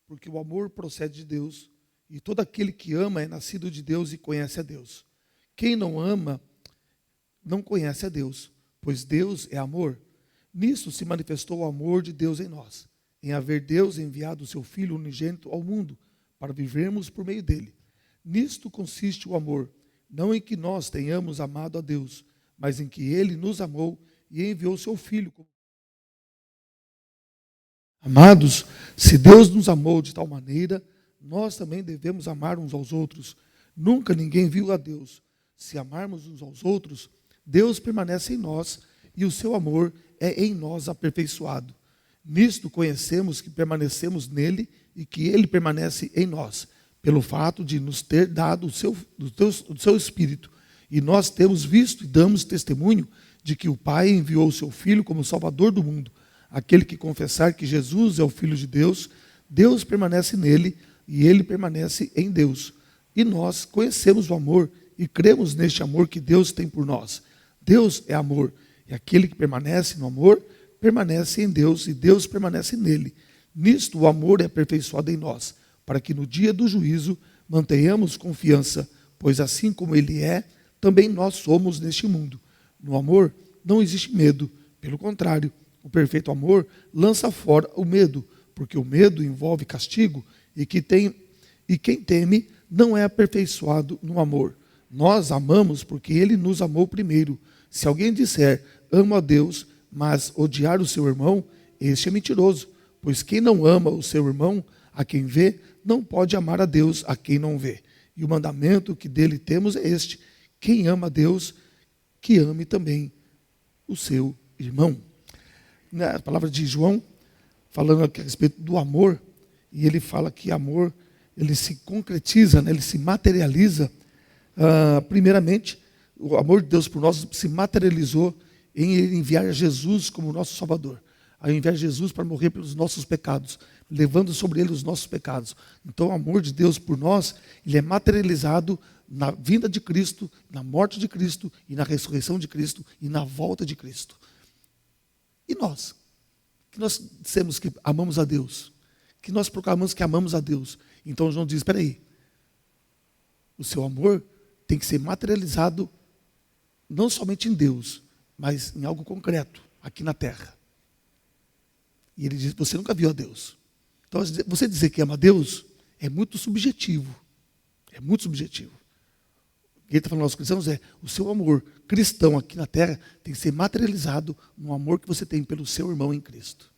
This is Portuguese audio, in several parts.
porque o amor procede de Deus, e todo aquele que ama é nascido de Deus e conhece a Deus. Quem não ama não conhece a Deus, pois Deus é amor. Nisso se manifestou o amor de Deus em nós, em haver Deus enviado o seu Filho unigênito ao mundo, para vivermos por meio dele. Nisto consiste o amor, não em que nós tenhamos amado a Deus, mas em que ele nos amou e enviou o seu Filho. Amados, se Deus nos amou de tal maneira, nós também devemos amar uns aos outros. Nunca ninguém viu a Deus. Se amarmos uns aos outros, Deus permanece em nós e o seu amor é em nós aperfeiçoado. Nisto conhecemos que permanecemos nele e que ele permanece em nós, pelo fato de nos ter dado o seu Espírito. E nós temos visto e damos testemunho de que o Pai enviou o seu Filho como Salvador do mundo. Aquele que confessar que Jesus é o Filho de Deus, Deus permanece nele e ele permanece em Deus. E nós conhecemos o amor e cremos neste amor que Deus tem por nós. Deus é amor, e aquele que permanece no amor, permanece em Deus e Deus permanece nele. Nisto o amor é aperfeiçoado em nós, para que no dia do juízo mantenhamos confiança, pois assim como ele é, também nós somos neste mundo. No amor não existe medo, pelo contrário, o perfeito amor lança fora o medo, porque o medo envolve castigo e quem teme não é aperfeiçoado no amor. Nós amamos porque ele nos amou primeiro. Se alguém disser, amo a Deus, mas odiar o seu irmão, este é mentiroso, pois quem não ama o seu irmão, a quem vê, não pode amar a Deus a quem não vê. E o mandamento que dele temos é este: quem ama a Deus, que ame também o seu irmão. A palavra de João, falando aqui a respeito do amor, e ele fala que amor, ele se concretiza, né, ele se materializa, primeiramente, o amor de Deus por nós se materializou em enviar Jesus como nosso Salvador, a enviar Jesus para morrer pelos nossos pecados, levando sobre ele os nossos pecados. Então o amor de Deus por nós, ele é materializado na vinda de Cristo, na morte de Cristo, e na ressurreição de Cristo, e na volta de Cristo. E nós? Que nós dissemos que amamos a Deus, que nós proclamamos que amamos a Deus. Então João diz, espera aí, o seu amor tem que ser materializado não somente em Deus, mas em algo concreto, aqui na terra. E ele diz, você nunca viu a Deus. Então você dizer que ama a Deus é muito subjetivo. É muito subjetivo. O que ele está falando aos cristãos é, o seu amor cristão aqui na terra tem que ser materializado no amor que você tem pelo seu irmão em Cristo.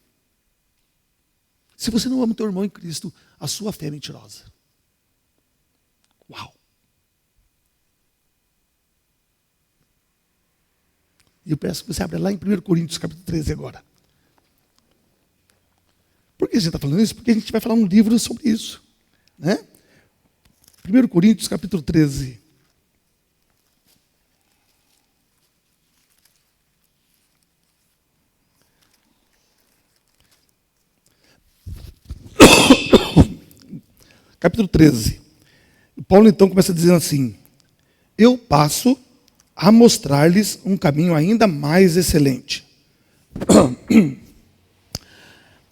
Se você não ama o teu irmão em Cristo, a sua fé é mentirosa. Uau! E eu peço que você abra lá em 1 Coríntios, capítulo 13 agora. Por que a gente está falando isso? Porque a gente vai falar um livro sobre isso. Né? 1 Coríntios, capítulo 13. Capítulo 13. Paulo então começa dizendo assim: eu passo a mostrar-lhes um caminho ainda mais excelente.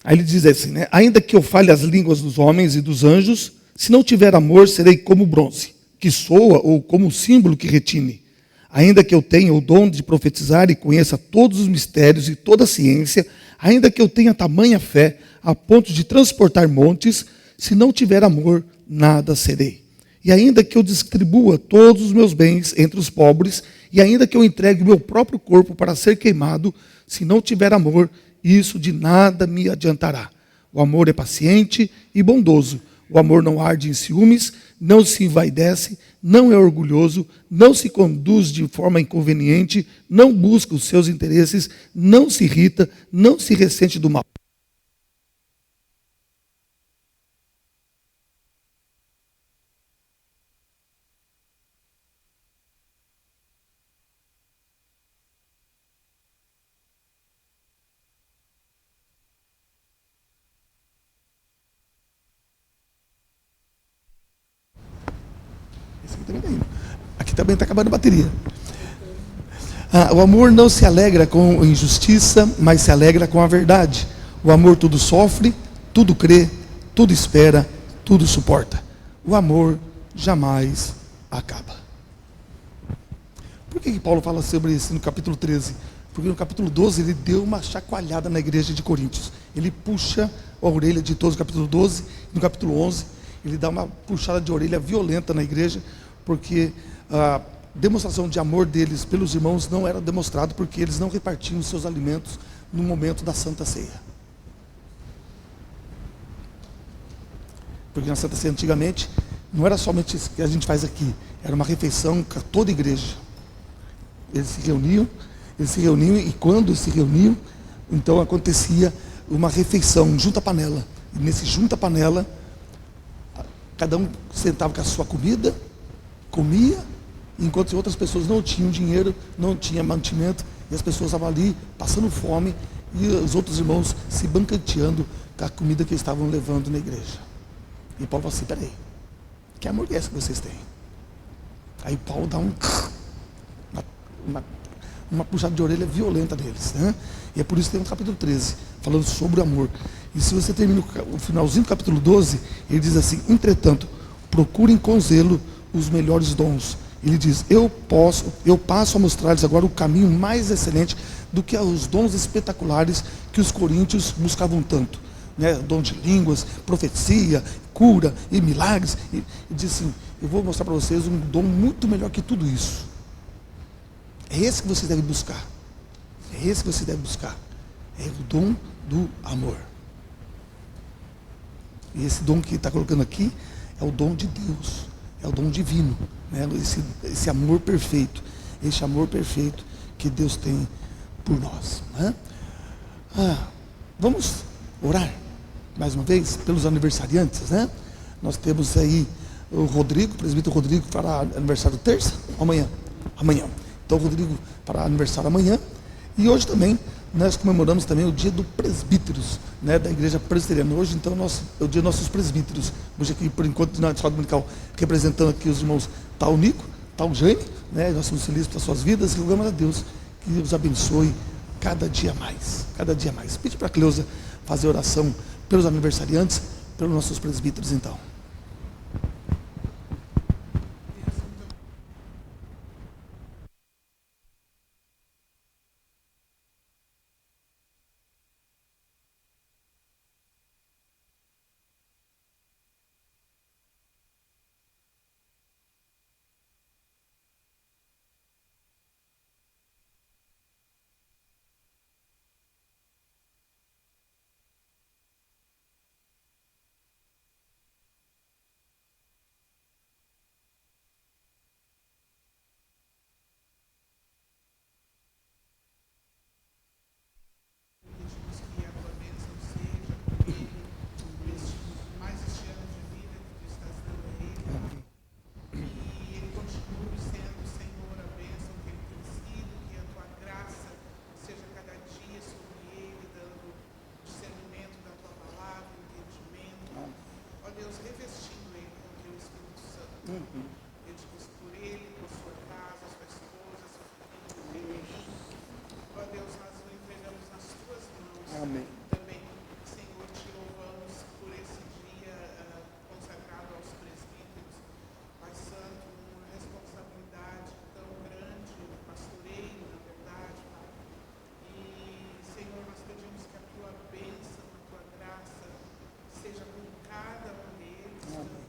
Aí ele diz assim, né? Ainda que eu fale as línguas dos homens e dos anjos, se não tiver amor, serei como bronze, que soa, ou como símbolo que retine. Ainda que eu tenha o dom de profetizar e conheça todos os mistérios e toda a ciência, ainda que eu tenha tamanha fé, a ponto de transportar montes, se não tiver amor, nada serei. E ainda que eu distribua todos os meus bens entre os pobres, e ainda que eu entregue o meu próprio corpo para ser queimado, se não tiver amor, isso de nada me adiantará. O amor é paciente e bondoso. O amor não arde em ciúmes, não se envaidece, não é orgulhoso, não se conduz de forma inconveniente, não busca os seus interesses, não se irrita, não se ressente do mal. Aqui também está acabando a bateria. O amor não se alegra com injustiça, mas se alegra com a verdade. O amor tudo sofre, tudo crê, tudo espera, tudo suporta. O amor jamais acaba. Por que Paulo fala sobre isso no capítulo 13? Porque no capítulo 12 ele deu uma chacoalhada na igreja de Coríntios. Ele puxa a orelha de todos no capítulo 12, no capítulo 11, ele dá uma puxada de orelha violenta na igreja, porque a demonstração de amor deles pelos irmãos não era demonstrado, porque eles não repartiam os seus alimentos no momento da Santa Ceia. Porque na Santa Ceia antigamente não era somente isso que a gente faz aqui, era uma refeição com toda a igreja. Eles se reuniam e quando se reuniam, então acontecia uma refeição junto à panela. E nesse junto à panela, cada um sentava com a sua comida, comia, enquanto outras pessoas não tinham dinheiro, não tinham mantimento, e as pessoas estavam ali passando fome, e os outros irmãos se banqueteando com a comida que estavam levando na igreja. E Paulo falou assim: peraí, que amor é esse que vocês têm? Aí Paulo dá uma puxada de orelha violenta neles, né? E é por isso que tem um capítulo 13 falando sobre o amor. E se você termina o finalzinho do capítulo 12, ele diz assim: entretanto, procurem com zelo os melhores dons. Ele diz: eu passo a mostrar-lhes agora o caminho mais excelente do que os dons espetaculares que os coríntios buscavam tanto, né? Dom de línguas, profecia, cura e milagres. E diz assim: eu vou mostrar para vocês um dom muito melhor que tudo isso. É esse que você deve buscar. É esse que você deve buscar. É o dom do amor. E esse dom que está colocando aqui é o dom de Deus. É o dom divino, né? Esse amor perfeito. Esse amor perfeito que Deus tem por nós, né? Vamos orar mais uma vez pelos aniversariantes, né? Nós temos aí o Rodrigo, o presbítero Rodrigo, para aniversário terça, amanhã. Então o Rodrigo para aniversário amanhã. E hoje também nós comemoramos também o dia do presbíteros, né, da igreja presbiteriana. Hoje então é o dia dos nossos presbíteros. Hoje aqui, por enquanto, na escola dominical, representando aqui os irmãos tal Nico, tal Jane, né? Nós somos felizes pelas suas vidas e rogamos a Deus que os abençoe cada dia mais. Cada dia mais. Pede para a Cleusa fazer oração pelos aniversariantes, pelos nossos presbíteros então. Pedimos por ele, por sua casa, sua esposa, seu filho, ó Deus, nós o entregamos nas tuas mãos. Amém. Também, Senhor, te louvamos por esse dia consagrado aos presbíteros. Pai Santo, uma responsabilidade tão grande, o pastoreio, na verdade, Pai. E, Senhor, nós pedimos que a tua bênção, a tua graça seja com cada um deles. Amém.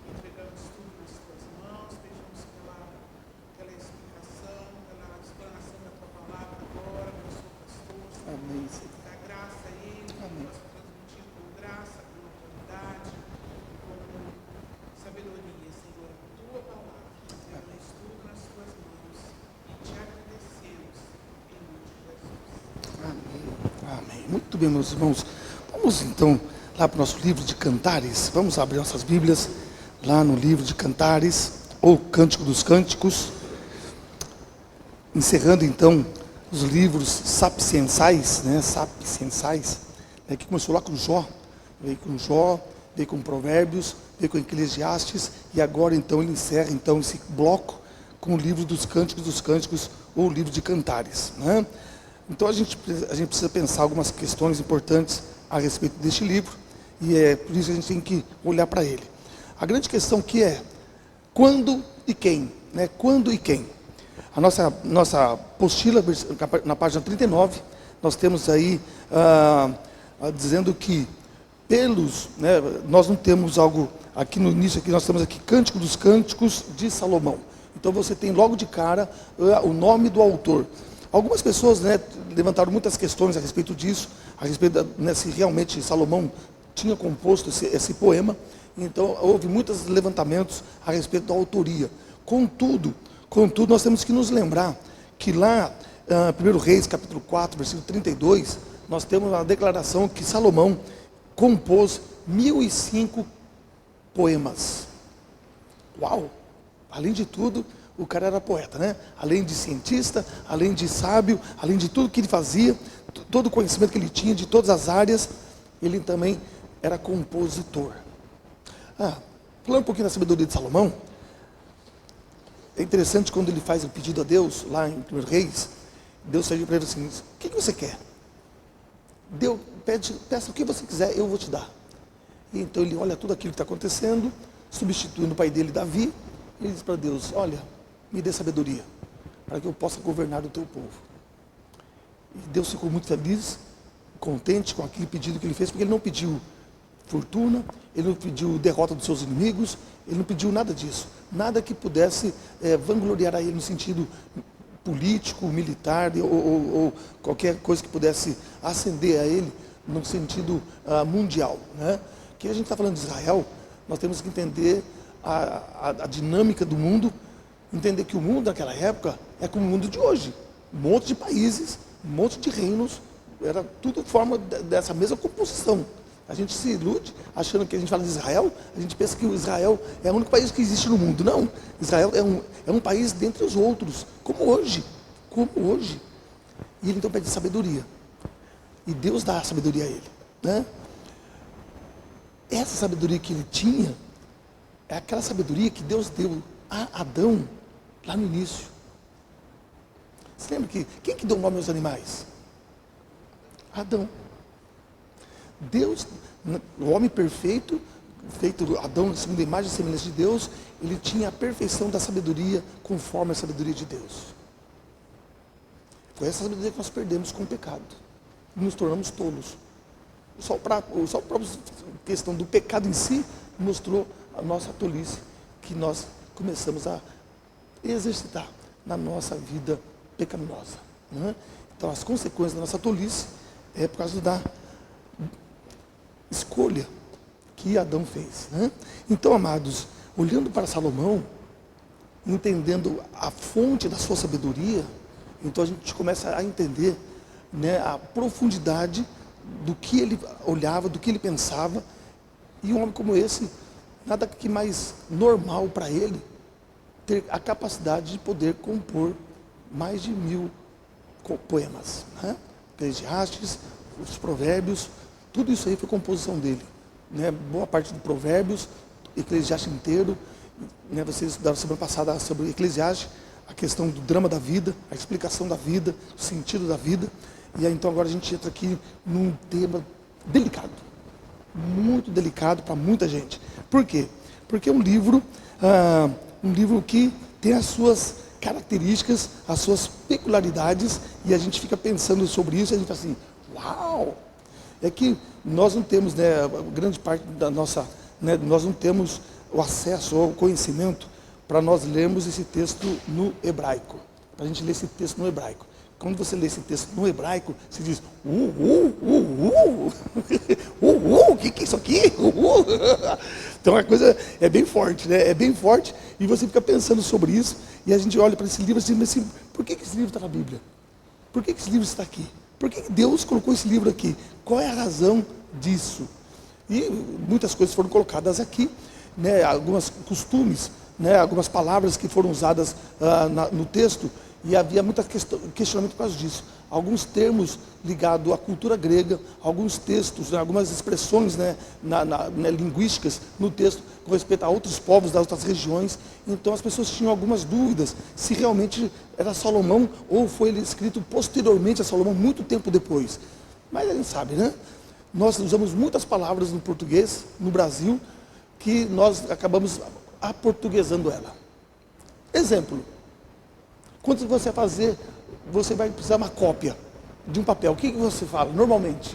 Entregamos tudo nas tuas mãos, pedimos pela explicação, pela explanação da tua palavra agora, pelo seu pastor. Amém. Dá graça a ele, que possa transmitir com graça, com autoridade, com sabedoria, Senhor, a tua palavra. Entregamos tudo nas tuas mãos e te agradecemos em nome de Jesus. Amém. Amém. Muito bem, meus irmãos. Vamos então lá para o nosso livro de Cantares. Vamos abrir nossas Bíblias lá no livro de Cantares, ou Cântico dos Cânticos. encerrando então os livros sapienciais, que começou lá com Jó, veio com Provérbios, veio com Eclesiastes, e agora então ele encerra então esse bloco com o livro dos Cânticos, ou o livro de Cantares, né? Então a gente precisa pensar algumas questões importantes a respeito deste livro, e é por isso que a gente tem que olhar para ele. A grande questão que é quando e quem, né? Quando e quem? A nossa apostila, na página 39, nós temos aí dizendo que nós não temos algo, aqui no início, aqui nós temos aqui Cântico dos Cânticos de Salomão. Então você tem logo de cara o nome do autor. Algumas pessoas, né, levantaram muitas questões a respeito disso, a respeito se realmente Salomão tinha composto esse poema. Então houve muitos levantamentos a respeito da autoria. Contudo, nós temos que nos lembrar que lá, 1 Reis, capítulo 4, versículo 32, nós temos a declaração que Salomão compôs 1005 poemas. Uau! Além de tudo, o cara era poeta, né? Além de cientista, além de sábio, além de tudo que ele fazia, todo o conhecimento que ele tinha de todas as áreas, ele também era compositor. Falando um pouquinho da sabedoria de Salomão, é interessante quando ele faz o pedido a Deus, lá em 1 Reis, Deus pede para ele assim: o que você quer? Peça o que você quiser, eu vou te dar. E então ele olha tudo aquilo que está acontecendo, substituindo o pai dele, Davi, e ele diz para Deus: olha, me dê sabedoria, para que eu possa governar o teu povo. E Deus ficou muito feliz, contente com aquele pedido que ele fez, porque ele não pediu fortuna, ele não pediu derrota dos seus inimigos, ele não pediu nada disso, nada que pudesse vangloriar a ele no sentido político, militar, ou qualquer coisa que pudesse ascender a ele no sentido mundial, né? Que a gente está falando de Israel, nós temos que entender a dinâmica do mundo, entender que o mundo daquela época é como o mundo de hoje, um monte de países, um monte de reinos, era tudo forma dessa mesma composição. A gente se ilude achando que a gente fala de Israel, a gente pensa que o Israel é o único país que existe no mundo. Não, Israel é um país dentre os outros, como hoje. E ele então pede sabedoria, e Deus dá a sabedoria a ele, né? Essa sabedoria que ele tinha é aquela sabedoria que Deus deu a Adão lá no início. Você lembra quem que deu nome aos animais? Adão. Deus, o homem perfeito, feito Adão segundo a imagem e semelhança de Deus, ele tinha a perfeição da sabedoria conforme a sabedoria de Deus. Foi essa sabedoria que nós perdemos com o pecado, e nos tornamos tolos. Só a própria questão do pecado em si mostrou a nossa tolice, que nós começamos a exercitar na nossa vida pecaminosa, né? Então as consequências da nossa tolice é por causa da escolha que Adão fez, né? Então, amados, olhando para Salomão, entendendo a fonte da sua sabedoria, então a gente começa a entender, né, a profundidade do que ele olhava, do que ele pensava. E um homem como esse, nada que mais normal para ele ter a capacidade de poder compor mais de 1000 poemas, né? Eclesiastes, os Provérbios, tudo isso aí foi composição dele, né? Boa parte de Provérbios, Eclesiastes inteiro, né? Vocês estudaram semana passada sobre Eclesiastes, a questão do drama da vida, a explicação da vida, o sentido da vida. E aí então agora a gente entra aqui num tema delicado, muito delicado para muita gente. Por quê? Porque é um livro que tem as suas características, as suas peculiaridades, e a gente fica pensando sobre isso, e a gente fala assim: uau! É que nós não temos, né, grande parte da nossa, né, nós não temos o acesso ao conhecimento para nós lermos esse texto no hebraico, para a gente ler esse texto no hebraico. Quando você lê esse texto no hebraico, você diz: o que é isso aqui? Então a coisa é bem forte, né? É bem forte, e você fica pensando sobre isso, e a gente olha para esse livro e diz assim: por que esse livro está na Bíblia? Por que esse livro está aqui? Por que Deus colocou esse livro aqui? Qual é a razão disso? E muitas coisas foram colocadas aqui, né? Alguns costumes, né? Algumas palavras que foram usadas no texto, E havia muito questionamento por causa disso. Alguns termos ligados à cultura grega, alguns textos, né, algumas expressões, né, linguísticas no texto com respeito a outros povos das outras regiões. Então as pessoas tinham algumas dúvidas se realmente era Salomão ou foi ele escrito posteriormente a Salomão, muito tempo depois. Mas a gente sabe, né? Nós usamos muitas palavras no português, no Brasil, que nós acabamos aportuguesando ela. Exemplo. Quando você fazer, você vai precisar de uma cópia de um papel. O que você fala normalmente?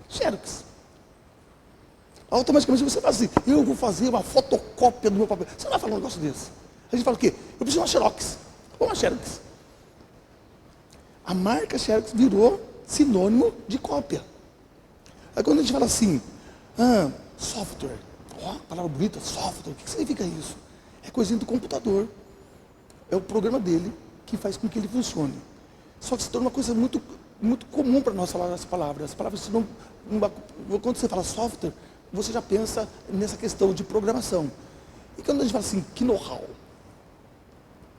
Xerox. Automaticamente você fala assim, eu vou fazer uma fotocópia do meu papel. Você não vai falar um negócio desse. A gente fala o quê? Eu preciso de uma Xerox. Ou uma Xerox. A marca Xerox virou sinônimo de cópia. Aí quando a gente fala assim, software. Ó, palavra bonita, software. O que significa isso? É coisinha do computador. É o programa dele que faz com que ele funcione. Só que se torna uma coisa muito, muito comum para nós falar as palavras. As palavras, quando você fala software, você já pensa nessa questão de programação. E quando a gente fala assim, know-how.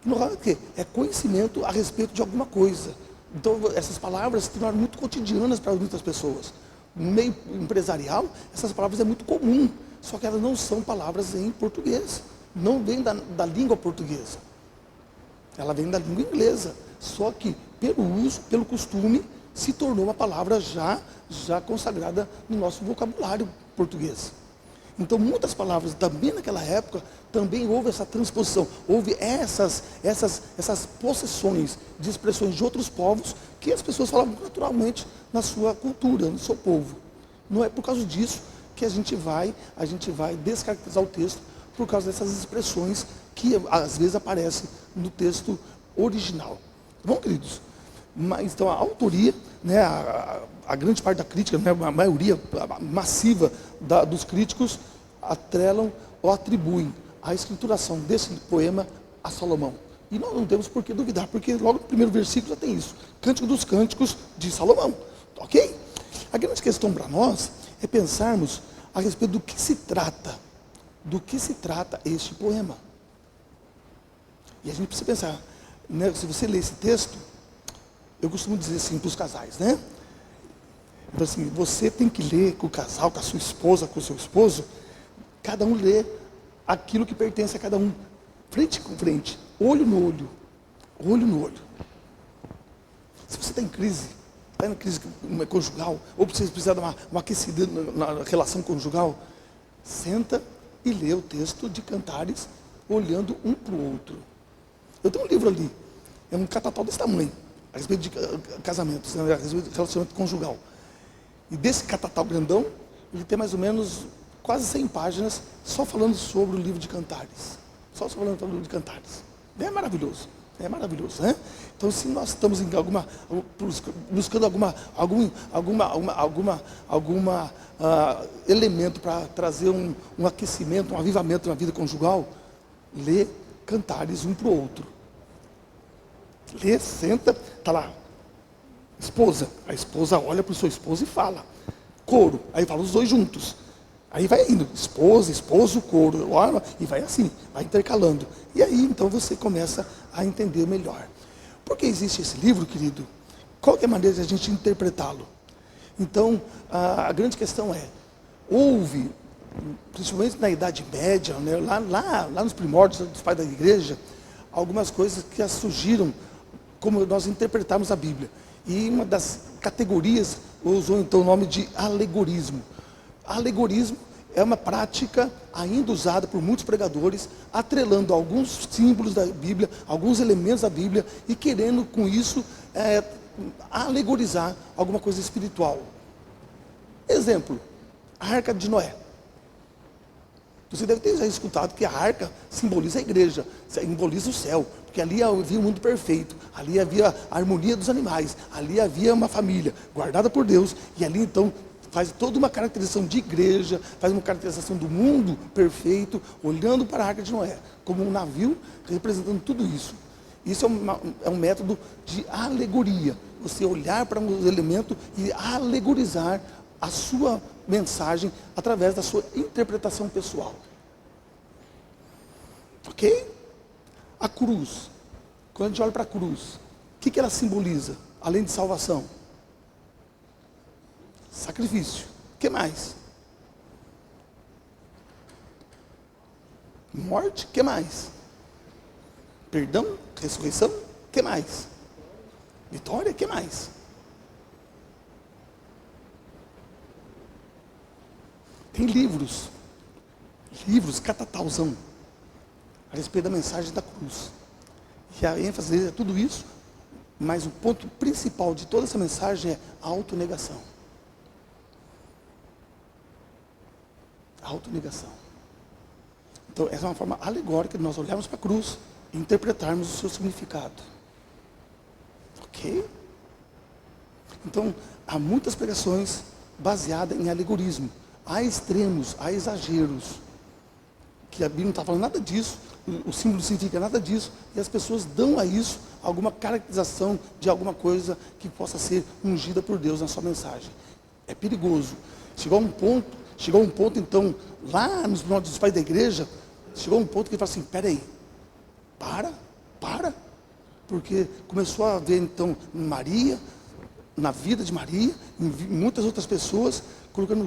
Know-how é o quê? É conhecimento a respeito de alguma coisa. Então, essas palavras se tornaram muito cotidianas para muitas pessoas. No meio empresarial, essas palavras é muito comum. Só que elas não são palavras em português. Não vêm da língua portuguesa. Ela vem da língua inglesa, só que pelo uso, pelo costume, se tornou uma palavra já consagrada no nosso vocabulário português. Então muitas palavras, também naquela época, também houve essa transposição, houve essas possessões de expressões de outros povos que as pessoas falavam naturalmente na sua cultura, no seu povo. Não é por causa disso que a gente vai descaracterizar o texto por causa dessas expressões que às vezes aparecem no texto original. Bom, queridos? Mas, então a autoria, né, a grande parte da crítica, né, a maioria massiva dos críticos atrelam ou atribuem a escrituração desse poema a Salomão. E nós não temos por que duvidar, porque logo no primeiro versículo já tem isso. Cântico dos Cânticos de Salomão. Ok? A grande questão para nós é pensarmos a respeito do que se trata este poema. E a gente precisa pensar, né, se você ler esse texto, eu costumo dizer assim para os casais, né? Então, assim, você tem que ler com o casal, com a sua esposa, com o seu esposo, cada um lê aquilo que pertence a cada um, frente com frente, olho no olho, olho no olho. Se você está em crise conjugal, ou você precisa dar uma aquecida na relação conjugal, senta e lê o texto de Cantares, olhando um para o outro. Eu tenho um livro ali, é um catapau desse tamanho, a respeito de casamentos, a respeito de relacionamento conjugal. E desse catapau grandão, ele tem mais ou menos quase 100 páginas, só falando sobre o livro de Cantares. Só falando sobre o livro de Cantares. É maravilhoso, né? Então, se nós estamos em buscando algum elemento para trazer um aquecimento, um avivamento na vida conjugal, lê Cantares um para o outro. Lê, senta, está lá, esposa. A esposa olha para o seu esposo e fala. Coro, aí fala os dois juntos. Aí vai indo, esposa, esposo, coro, e vai assim, vai intercalando. E aí, então, você começa a entender melhor. Por que existe esse livro, querido? Qual que é a maneira de a gente interpretá-lo? Então, a grande questão é, houve, principalmente na Idade Média, né, lá nos primórdios dos pais da igreja, algumas coisas que surgiram como nós interpretarmos a Bíblia. E uma das categorias usou então o nome de alegorismo. Alegorismo é uma prática ainda usada por muitos pregadores, atrelando alguns símbolos da Bíblia, alguns elementos da Bíblia, e querendo com isso alegorizar alguma coisa espiritual. Exemplo, a Arca de Noé. Você deve ter já escutado que a arca simboliza a igreja, simboliza o céu, porque ali havia um mundo perfeito, ali havia a harmonia dos animais, ali havia uma família guardada por Deus, e ali então faz toda uma caracterização de igreja, faz uma caracterização do mundo perfeito, olhando para a Arca de Noé, como um navio representando tudo isso. Isso é um método de alegoria, você olhar para um elemento e alegorizar a sua mensagem através da sua interpretação pessoal. Ok? A cruz. Quando a gente olha para a cruz, o que ela simboliza? Além de salvação? Sacrifício. O que mais? Morte. O que mais? Perdão. Ressurreição. O que mais? Vitória. O que mais? Tem livros, catatauzão, a respeito da mensagem da cruz. E a ênfase é tudo isso, mas o ponto principal de toda essa mensagem é a autonegação. A autonegação. Então, essa é uma forma alegórica de nós olharmos para a cruz e interpretarmos o seu significado. Ok? Então, há muitas pregações baseadas em alegorismo. Há extremos, há exageros, que a Bíblia não está falando nada disso, o símbolo não significa nada disso, e as pessoas dão a isso alguma caracterização de alguma coisa que possa ser ungida por Deus na sua mensagem. É perigoso. Chegou a um ponto então, lá nos primórdios dos pais da igreja, chegou a um ponto que ele fala assim, peraí, para, porque começou a ver então Maria, na vida de Maria, em muitas outras pessoas, colocando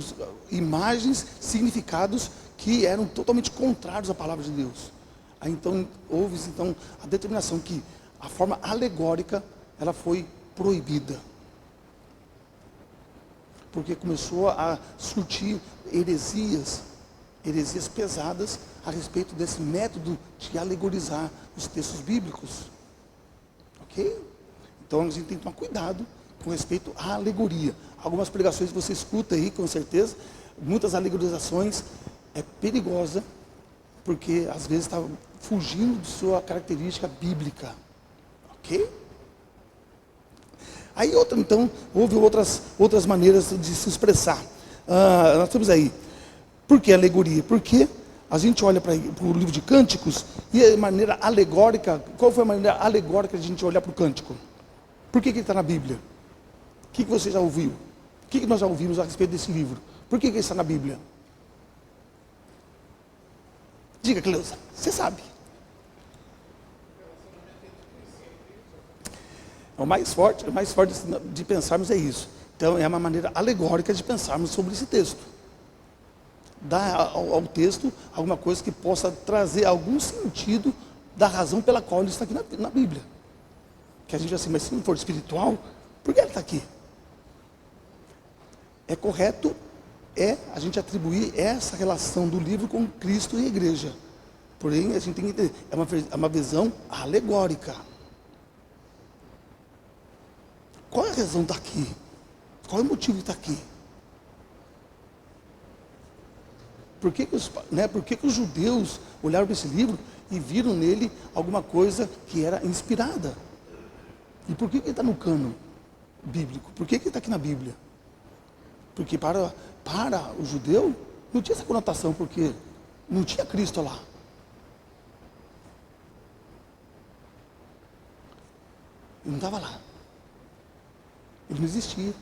imagens, significados que eram totalmente contrários à palavra de Deus. Aí então, houve então a determinação que a forma alegórica, ela foi proibida. Porque começou a surtir heresias pesadas a respeito desse método de alegorizar os textos bíblicos. Ok? Então a gente tem que tomar cuidado com respeito à alegoria. Algumas pregações você escuta aí, com certeza, muitas alegorizações, é perigosa, porque às vezes está fugindo de sua característica bíblica. Ok? Aí então, houve outras maneiras de se expressar. Nós temos aí, por que alegoria? Porque a gente olha para o livro de Cânticos, e a maneira alegórica, qual foi a maneira alegórica de a gente olhar para o cântico? Por que ele está na Bíblia? O que você já ouviu? O que nós já ouvimos a respeito desse livro? Por que ele está na Bíblia? Diga, Cleusa, você sabe. O mais forte de pensarmos é isso. Então, é uma maneira alegórica de pensarmos sobre esse texto. Dá ao texto alguma coisa que possa trazer algum sentido da razão pela qual ele está aqui na Bíblia. Que a gente vai assim, mas se não for espiritual, por que ele está aqui? É correto a gente atribuir essa relação do livro com Cristo e a igreja. Porém, a gente tem que entender, é uma visão alegórica. Qual é a razão de estar aqui? Qual é o motivo de estar aqui? Por que os judeus olharam para esse livro e viram nele alguma coisa que era inspirada? E por que ele está no cânon bíblico? Por que ele está aqui na Bíblia? Porque para o judeu não tinha essa conotação, porque não tinha Cristo lá. Ele não estava lá. Ele não existia.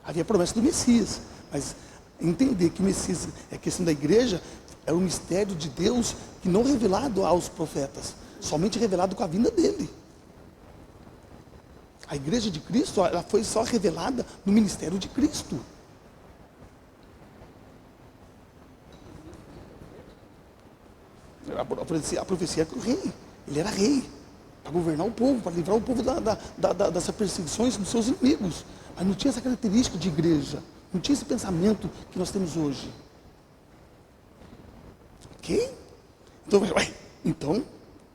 Havia a promessa do Messias. Mas entender que o Messias é questão da igreja, é um mistério de Deus que não revelado aos profetas, somente revelado com a vinda dele. A igreja de Cristo, ela foi só revelada no ministério de Cristo. A profecia é que o rei, ele era rei, para governar o povo, para livrar o povo dessas perseguições dos seus inimigos. Mas não tinha essa característica de igreja, não tinha esse pensamento que nós temos hoje. Ok? Então,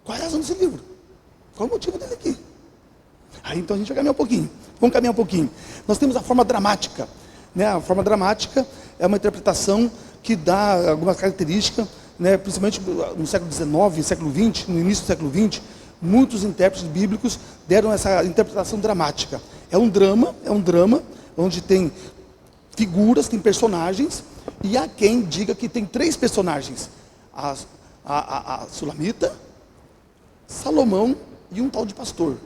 qual é a razão desse livro? Qual é o motivo dele aqui? Aí então a gente vai caminhar um pouquinho. Vamos caminhar um pouquinho. Nós temos a forma dramática. Né? A forma dramática é uma interpretação que dá algumas características, né? Principalmente no século XIX, século XX, no início do século XX, muitos intérpretes bíblicos deram essa interpretação dramática. É um drama onde tem figuras, tem personagens, e há quem diga que tem 3 personagens: a Sulamita, Salomão e um tal de pastor.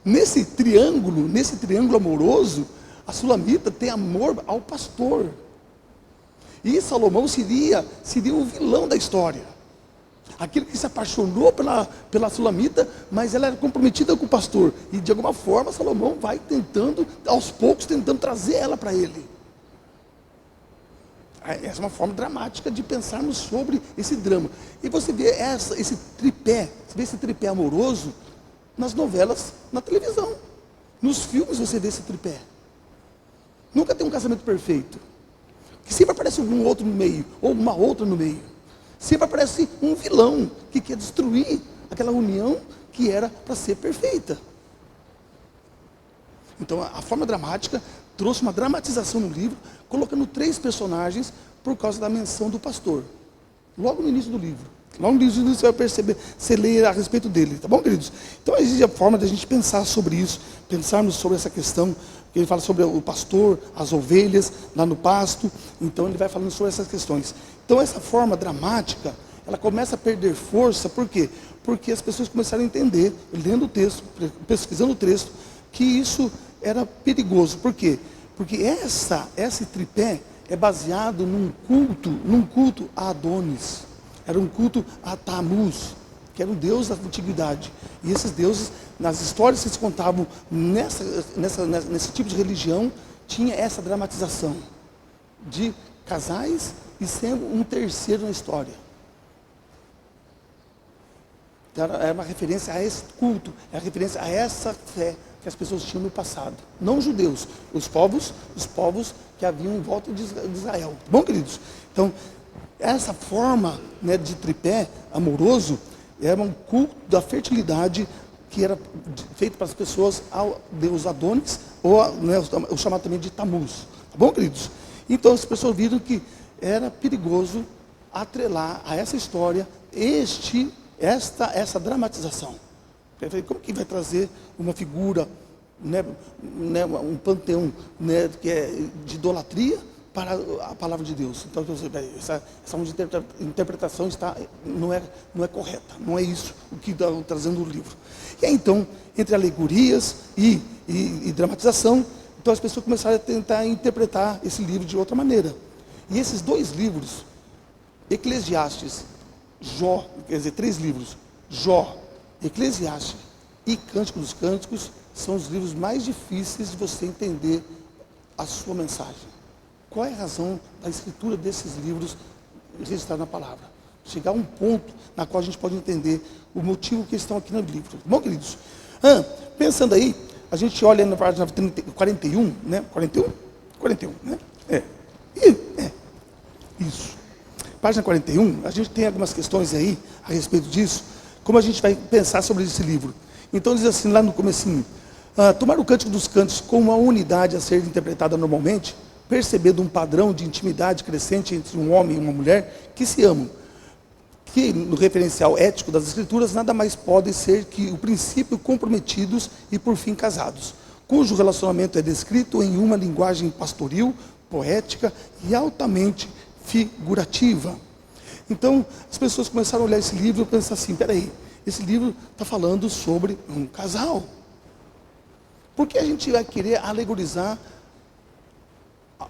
Nesse triângulo amoroso, a Sulamita tem amor ao pastor. E Salomão seria o vilão da história. Aquele que se apaixonou pela Sulamita, mas ela era comprometida com o pastor. E de alguma forma Salomão vai tentando, aos poucos, tentando trazer ela para ele. Essa é uma forma dramática de pensarmos sobre esse drama. E você vê esse tripé amoroso nas novelas, na televisão. Nos filmes você vê esse tripé. Nunca tem um casamento perfeito. Que sempre aparece um outro no meio, ou uma outra no meio. Sempre aparece um vilão que quer destruir aquela união que era para ser perfeita. Então a forma dramática trouxe uma dramatização no livro, colocando 3 personagens por causa da menção do pastor. Logo no início do livro. Logo no início do livro você vai perceber, você lê a respeito dele, tá bom, queridos? Então existe a forma de a gente pensar sobre isso, pensarmos sobre essa questão, que ele fala sobre o pastor, as ovelhas, lá no pasto, então ele vai falando sobre essas questões. Então essa forma dramática, ela começa a perder força, por quê? Porque as pessoas começaram a entender, lendo o texto, pesquisando o texto, que isso era perigoso. Por quê? Porque esse tripé é baseado num culto a Adonis. Era um culto a Tamuz, que era um deus da antiguidade. E esses deuses, nas histórias que se contavam nesse tipo de religião, tinha essa dramatização de casais e sendo um terceiro na história. Então, era uma referência a esse culto, é uma referência a essa fé que as pessoas tinham no passado. Não os judeus, os povos que haviam em volta de Israel. Bom, queridos? Então, essa forma, né, de tripé amoroso era um culto da fertilidade que era feito para as pessoas ao deus Adonis, ou, né, o chamado também de Tamuz. Tá bom, queridos? Então as pessoas viram que era perigoso atrelar a essa história essa dramatização. Eu falei, como que vai trazer uma figura, né, um panteão, né, que é de idolatria para a palavra de Deus? Então essa interpretação não é correta, não é isso o que está trazendo o livro. E aí, então, entre alegorias e dramatização, então as pessoas começaram a tentar interpretar esse livro de outra maneira. E esses 2 livros, Eclesiastes, Jó, quer dizer, 3 livros, Jó, Eclesiastes e Cântico dos Cânticos, são os livros mais difíceis de você entender a sua mensagem. Qual é a razão da escritura desses livros registrados na palavra? Chegar a um ponto na qual a gente pode entender o motivo que estão aqui no livro. Bom, queridos? Pensando aí, a gente olha na página 41, né? 41, né? Isso. Página 41, a gente tem algumas questões aí a respeito disso, como a gente vai pensar sobre esse livro. Então diz assim, lá no comecinho, tomar o Cântico dos Cânticos como uma unidade a ser interpretada normalmente, percebendo um padrão de intimidade crescente entre um homem e uma mulher que se amam, que no referencial ético das Escrituras nada mais pode ser que o princípio comprometidos e por fim casados, cujo relacionamento é descrito em uma linguagem pastoril, poética e altamente figurativa. Então as pessoas começaram a olhar esse livro e pensar assim, peraí, esse livro está falando sobre um casal. Por que a gente vai querer alegorizar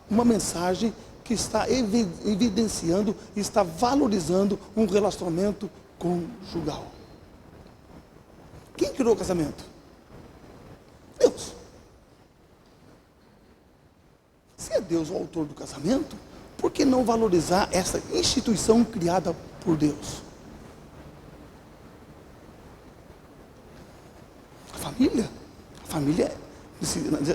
uma mensagem que está evidenciando e está valorizando um relacionamento conjugal? Quem criou o casamento? Deus. Se é Deus o autor do casamento, por que não valorizar essa instituição criada por Deus? A família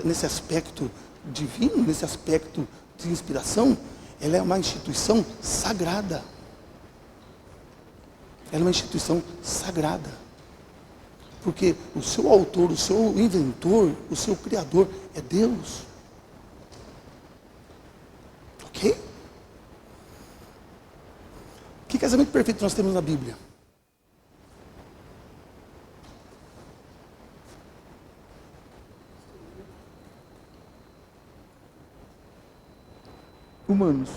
nesse aspecto divino, nesse aspecto de inspiração, ela é uma instituição sagrada. Ela é uma instituição sagrada. Porque o seu autor, o seu inventor, o seu criador é Deus. Ok? Que casamento perfeito nós temos na Bíblia? Humanos.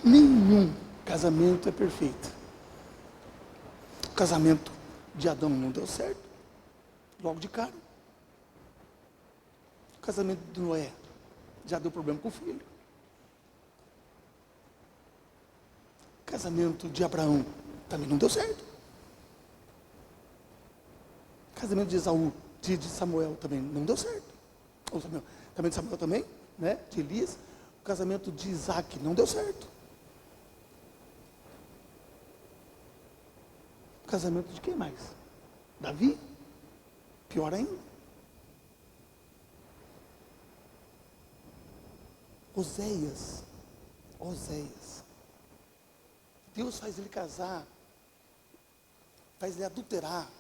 Nenhum casamento é perfeito. O casamento de Adão não deu certo, logo de cara. O casamento de Noé já deu problema com o filho. O casamento de Abraão também não deu certo. O casamento de Esaú, de Samuel também não deu certo. O casamento de Samuel também, né? De Elias. O casamento de Isaac não deu certo. O casamento de quem mais? Davi? Pior ainda. Oséias. Deus faz ele casar, faz ele adulterar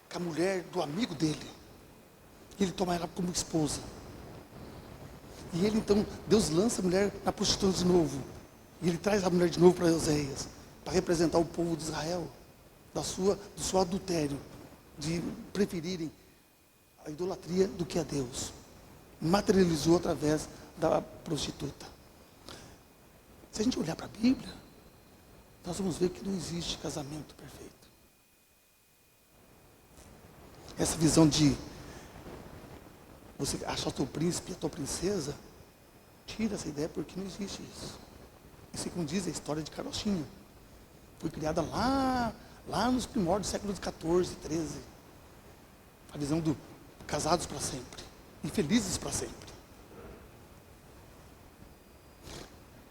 com a mulher do amigo dele. Ele toma ela como esposa. E ele então, Deus lança a mulher na prostituição de novo. E ele traz a mulher de novo para Oséias, para representar o povo de Israel, do seu adultério, de preferirem a idolatria do que a Deus. Materializou através da prostituta. Se a gente olhar para a Bíblia, nós vamos ver que não existe casamento perfeito. Essa visão de você achar o teu príncipe e a tua princesa, tira essa ideia, porque não existe isso. Isso como diz a história de carochinha. Foi criada lá nos primórdios do século XIV, XIII. A visão do casados para sempre e felizes para sempre.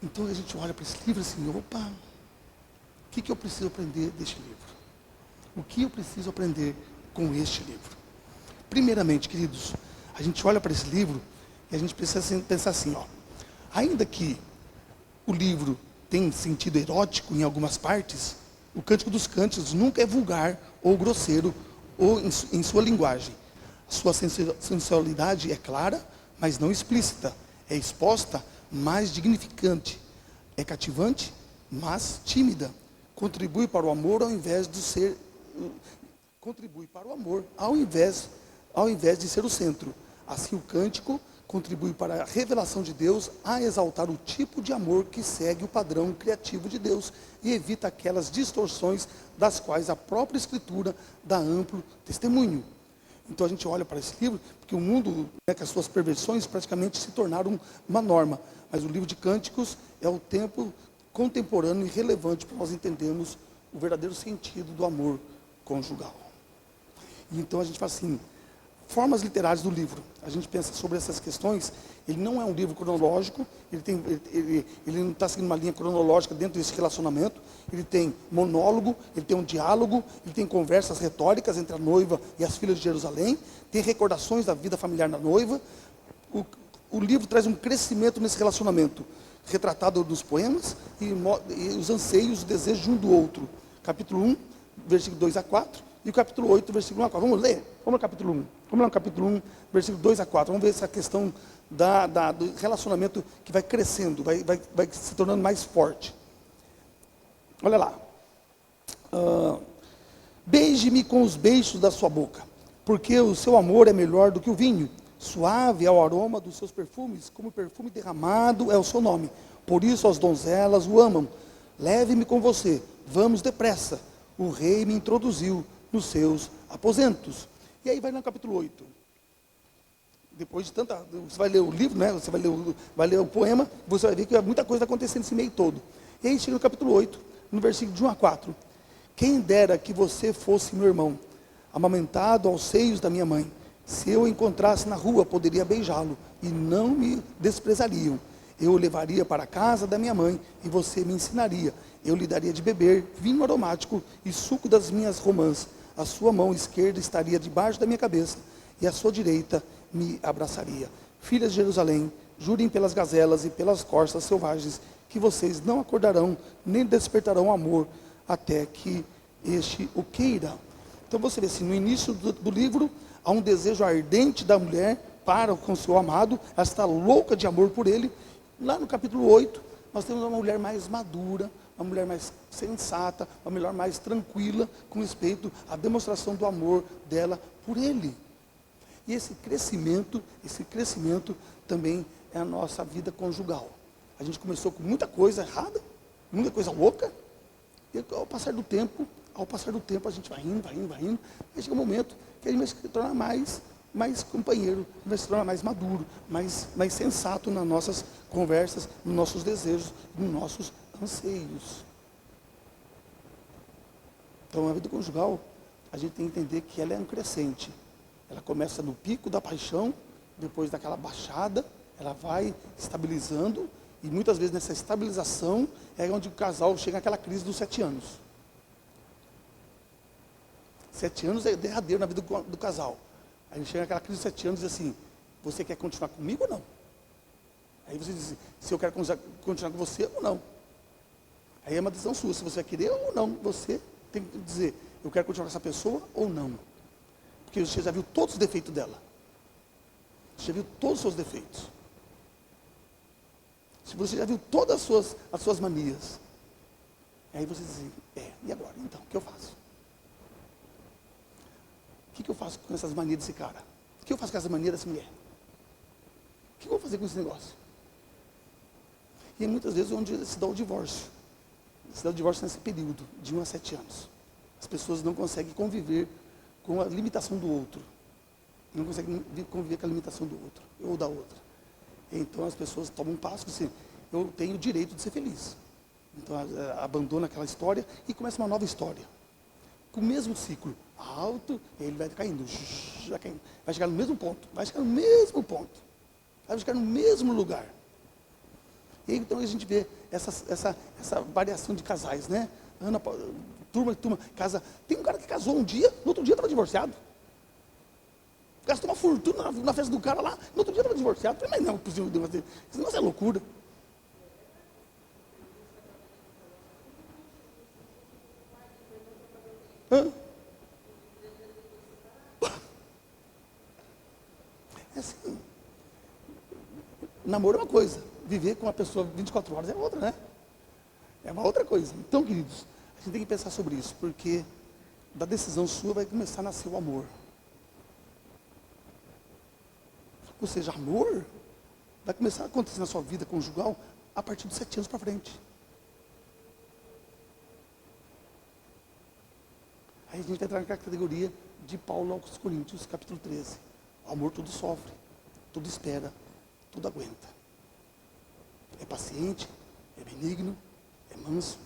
Então a gente olha para esse livro assim, opa, o que eu preciso aprender deste livro? O que eu preciso aprender com este livro? Primeiramente, queridos, a gente olha para esse livro e a gente precisa pensar assim, ó, ainda que o livro tenha sentido erótico em algumas partes, o Cântico dos Cânticos nunca é vulgar ou grosseiro ou em sua linguagem. Sua sensualidade é clara, mas não explícita. É exposta, mas dignificante. É cativante, mas tímida. Contribui para o amor ao invés de ser o centro. Assim, o cântico contribui para a revelação de Deus, a exaltar o tipo de amor que segue o padrão criativo de Deus e evita aquelas distorções das quais a própria Escritura dá amplo testemunho. Então a gente olha para esse livro, porque o mundo, com as suas perversões, praticamente se tornaram uma norma. Mas o livro de Cânticos é o tempo contemporâneo e relevante para nós entendermos o verdadeiro sentido do amor conjugal. E então a gente fala assim, formas literárias do livro. A gente pensa sobre essas questões. Ele não é um livro cronológico, ele não está seguindo uma linha cronológica dentro desse relacionamento. Ele tem monólogo, ele tem um diálogo, ele tem conversas retóricas entre a noiva e as filhas de Jerusalém, tem recordações da vida familiar da noiva. O livro traz um crescimento nesse relacionamento, retratado nos poemas e os anseios, os desejos de um do outro. Capítulo 1, versículo 2 a 4, e o capítulo 8, versículo 1 a 4. Vamos ler? Vamos no capítulo 1. Vamos lá no capítulo 1, versículo 2 a 4. Vamos ver essa questão do relacionamento que vai crescendo, vai se tornando mais forte. Olha lá. Beije-me com os beijos da sua boca, porque o seu amor é melhor do que o vinho. Suave é o aroma dos seus perfumes, como perfume derramado é o seu nome. Por isso as donzelas o amam. Leve-me com você, vamos depressa. O rei me introduziu nos seus aposentos. E aí vai no capítulo 8. Depois de tanta... Você vai ler o livro, né? Você vai ler o poema, você vai ver que muita coisa está acontecendo nesse meio todo. E aí chega no capítulo 8, no versículo de 1 a 4. Quem dera que você fosse meu irmão, amamentado aos seios da minha mãe. Se eu o encontrasse na rua, poderia beijá-lo, e não me desprezariam. Eu o levaria para a casa da minha mãe, e você me ensinaria. Eu lhe daria de beber vinho aromático e suco das minhas romãs. A sua mão esquerda estaria debaixo da minha cabeça, e a sua direita me abraçaria. Filhas de Jerusalém, jurem pelas gazelas e pelas corças selvagens, que vocês não acordarão, nem despertarão amor, até que este o queira. Então você vê assim, no início do livro, há um desejo ardente da mulher para com o seu amado, ela está louca de amor por ele. Lá no capítulo 8, nós temos uma mulher mais madura, uma mulher mais sensata, uma mulher mais tranquila com respeito à demonstração do amor dela por ele. E esse crescimento também é a nossa vida conjugal. A gente começou com muita coisa errada, muita coisa louca, e ao passar do tempo a gente vai indo, aí chega um momento que a gente vai se tornar mais mais companheiro, vai se tornar mais maduro, mais sensato nas nossas conversas, nos nossos desejos, nos nossos anseios. Então, a vida conjugal, a gente tem que entender que ela é um crescente. Ela começa no pico da paixão, depois daquela baixada, ela vai estabilizando, e muitas vezes nessa estabilização é onde o casal chega àquela crise dos 7 anos. 7 anos é derradeiro na vida do casal. Aí chega aquela crise de 7 anos e diz assim, você quer continuar comigo ou não? Aí você diz, se eu quero continuar com você ou não. Aí é uma decisão sua, se você vai querer ou não, você tem que dizer, eu quero continuar com essa pessoa ou não. Porque você já viu todos os defeitos dela. Você já viu todos os seus defeitos. Se você já viu todas as suas manias. Aí você diz, e agora? Então, o que eu faço? O que eu faço com essas manias desse cara? O que eu faço com essa mania dessa mulher? O que eu vou fazer com esse negócio? E muitas vezes é onde se dá o divórcio. Se dá o divórcio nesse período, de 1 a 7 anos. As pessoas não conseguem conviver com a limitação do outro. Não conseguem conviver com a limitação do outro, ou da outra. Então as pessoas tomam um passo e dizem, eu tenho o direito de ser feliz. Então abandona aquela história e começa uma nova história. Com o mesmo ciclo, alto, ele vai caindo, vai caindo. Vai chegar no mesmo ponto, vai chegar no mesmo lugar. E então a gente vê essa variação de casais, né? Turma, casa. Tem um cara que casou um dia, no outro dia estava divorciado. Gastou uma fortuna na festa do cara lá, no outro dia estava divorciado. Falei, mas não é possível, esse negócio é loucura. É assim, namoro é uma coisa, viver com uma pessoa 24 horas é outra, né? É uma outra coisa. Então, queridos, a gente tem que pensar sobre isso, porque da decisão sua vai começar a nascer o amor. Ou seja, amor vai começar a acontecer na sua vida conjugal a partir de 7 anos para frente. Aí a gente vai entrar na categoria de Paulo aos Coríntios, capítulo 13. O amor tudo sofre, tudo espera, tudo aguenta. É paciente, é benigno, é manso,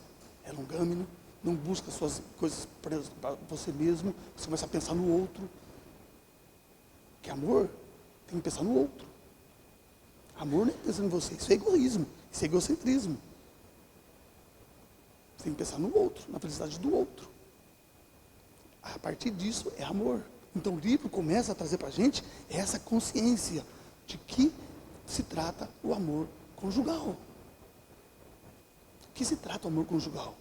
é longâmino, não busca suas coisas para você mesmo, você começa a pensar no outro. Porque amor tem que pensar no outro. Amor não é pensando em você, isso é egoísmo, isso é egocentrismo. Você tem que pensar no outro, na felicidade do outro. A partir disso é amor. Então o livro começa a trazer para a gente essa consciência de que se trata o amor conjugal. O que se trata o amor conjugal?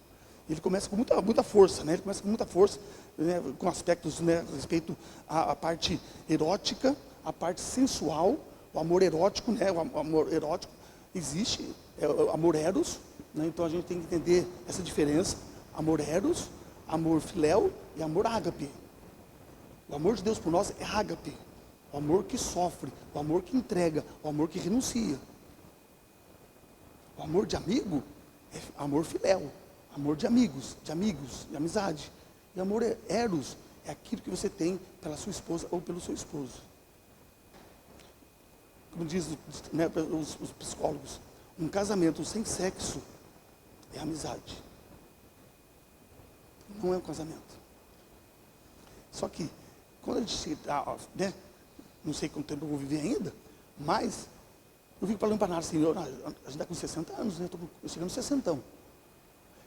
Ele começa com muita força, né? Ele começa com muita força, né? Com aspectos, né, a respeito à parte erótica, a parte sensual, o amor erótico, né? O amor erótico existe, é o amor eros, né? Então a gente tem que entender essa diferença, amor eros, amor filéu e amor ágape. O amor de Deus por nós é ágape, o amor que sofre, o amor que entrega, o amor que renuncia. O amor de amigo é amor filéu, amor de amigos, de amizade. E amor eros é aquilo que você tem pela sua esposa ou pelo seu esposo. Como diz, né, os psicólogos, um casamento sem sexo é amizade. Não é um casamento. Só que, quando a gente, né, não sei quanto tempo eu vou viver ainda, mas eu fico falando para nada assim, a gente está com 60 anos, né? Eu chegando nos 60.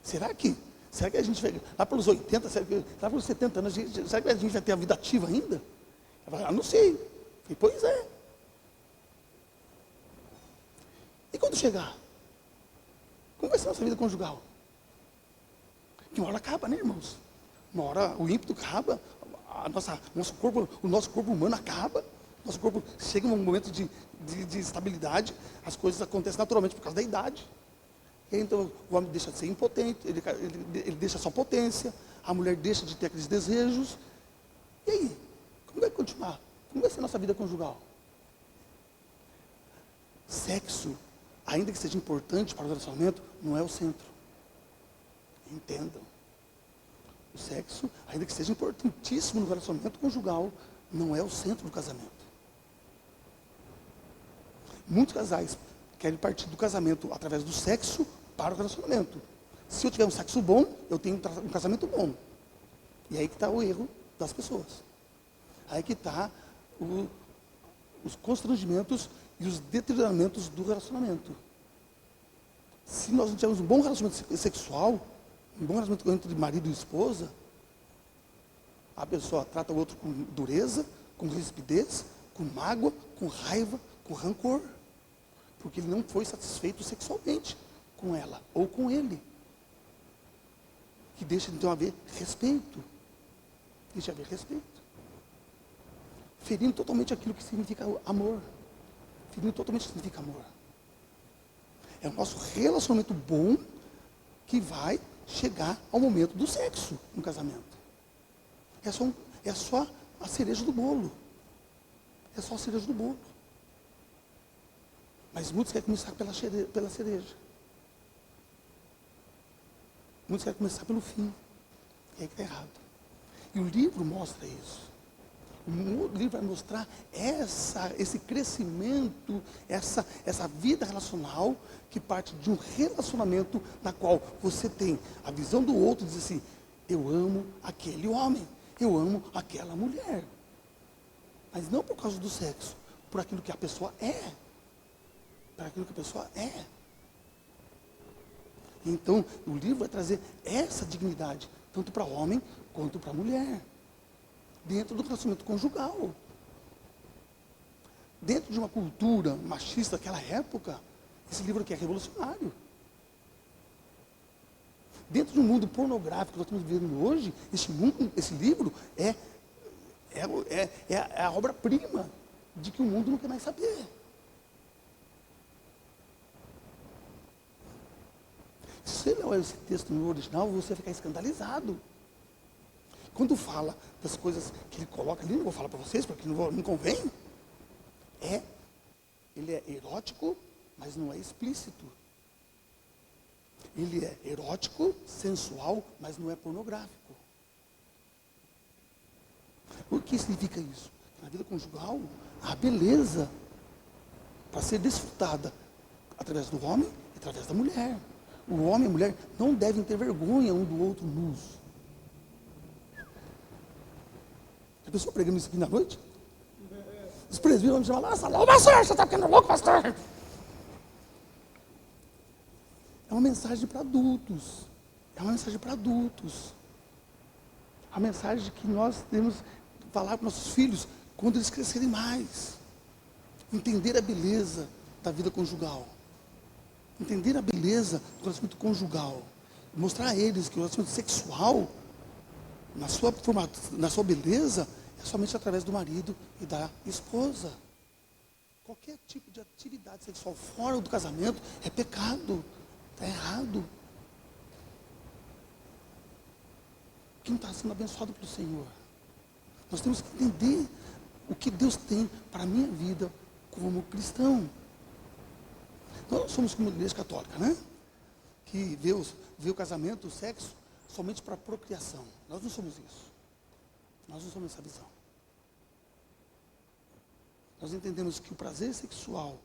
Será que a gente vai, lá pelos 80, lá pelos 70 anos, será que a gente vai ter a vida ativa ainda? Eu falei, não sei. Eu falei, pois é. E quando chegar? Como vai ser a nossa vida conjugal? Que uma hora acaba, né, irmãos? Uma hora o ímpeto acaba, o nosso corpo humano acaba, nosso corpo chega num momento de estabilidade, as coisas acontecem naturalmente por causa da idade. E aí, então o homem deixa de ser impotente, ele deixa a sua potência, a mulher deixa de ter aqueles desejos. E aí? Como vai continuar? Como vai ser a nossa vida conjugal? Sexo, ainda que seja importante para o relacionamento, não é o centro. Entendam. O sexo, ainda que seja importantíssimo no relacionamento conjugal, não é o centro do casamento. Muitos casais querem partir do casamento através do sexo para o relacionamento. Se eu tiver um sexo bom, eu tenho um casamento bom. E aí que está o erro das pessoas. Aí que está os constrangimentos e os deterioramentos do relacionamento. Se nós não tivermos um bom relacionamento sexual, um bom relacionamento entre marido e esposa, a pessoa trata o outro com dureza, com rispidez, com mágoa, com raiva, com rancor. Porque ele não foi satisfeito sexualmente com ela ou com ele. Que deixa então haver respeito. Deixa haver respeito. Ferindo totalmente aquilo que significa amor. Ferindo totalmente o que significa amor. É o nosso relacionamento bom que vai chegar ao momento do sexo no casamento. É só a cereja do bolo. É só a cereja do bolo. Mas muitos querem começar pela cereja. Muitos querem começar pelo fim. E aí que está errado. E o livro mostra isso. O livro vai mostrar esse crescimento, essa vida relacional que parte de um relacionamento na qual você tem a visão do outro e diz assim, eu amo aquele homem, eu amo aquela mulher. Mas não por causa do sexo, por aquilo que a pessoa é. Por aquilo que a pessoa é. Então, o livro vai trazer essa dignidade, tanto para o homem quanto para a mulher. Dentro do relacionamento conjugal. Dentro de uma cultura machista daquela época, esse livro aqui é revolucionário. Dentro de um mundo pornográfico que nós estamos vivendo hoje, esse livro é a obra-prima de que o mundo não quer mais saber. Se você ler esse texto no original, você vai ficar escandalizado. Quando fala das coisas que ele coloca ali, não vou falar para vocês, porque não convém. Ele é erótico, mas não é explícito. Ele é erótico, sensual, mas não é pornográfico. O que significa isso? Na vida conjugal, a beleza para ser desfrutada através do homem e através da mulher. O homem e a mulher não devem ter vergonha um do outro nus. A pessoa pregando isso aqui na noite? Os presbíteros vão me chamar, nossa, louco, pastor, você está ficando louco, pastor. É uma mensagem para adultos. É uma mensagem para adultos. A mensagem que nós temos que falar para nossos filhos quando eles crescerem mais. Entender a beleza da vida conjugal. Entender a beleza do relacionamento conjugal. Mostrar a eles que o relacionamento sexual, na sua beleza, é somente através do marido e da esposa. Qualquer tipo de atividade sexual fora do casamento é pecado. Está errado. Quem está sendo abençoado pelo Senhor? Nós temos que entender o que Deus tem para a minha vida como cristão. Nós somos como igreja católica, né? Que vê o casamento, o sexo, somente para procriação. Nós não somos isso. Nós não somos essa visão. Nós entendemos que o prazer sexual,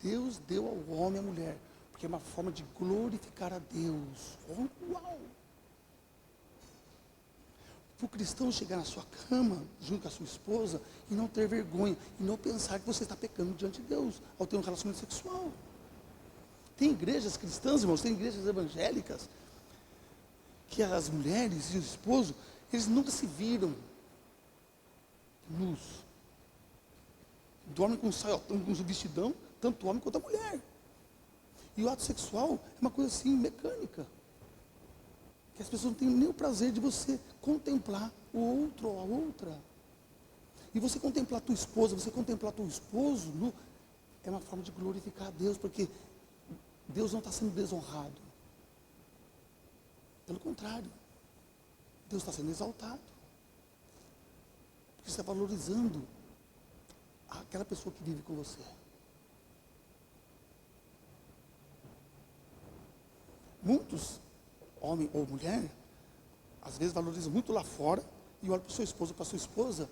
Deus deu ao homem e à mulher, porque é uma forma de glorificar a Deus. Uau! Para o cristão chegar na sua cama, junto com a sua esposa, e não ter vergonha, e não pensar que você está pecando diante de Deus, ao ter um relacionamento sexual. Tem igrejas cristãs, irmãos, tem igrejas evangélicas, que as mulheres e o esposo, eles nunca se viram nus. Dormem com saiotão, com vestidão, tanto o homem quanto a mulher. E o ato sexual é uma coisa assim, mecânica. Que as pessoas não têm nem o prazer de você contemplar o outro ou a outra. E você contemplar a tua esposa, você contemplar teu esposo nu, é uma forma de glorificar a Deus, porque Deus não está sendo desonrado. Pelo contrário, Deus está sendo exaltado. Porque você está valorizando aquela pessoa que vive com você. Muitos, homem ou mulher, às vezes valorizam muito lá fora e olham para sua esposa,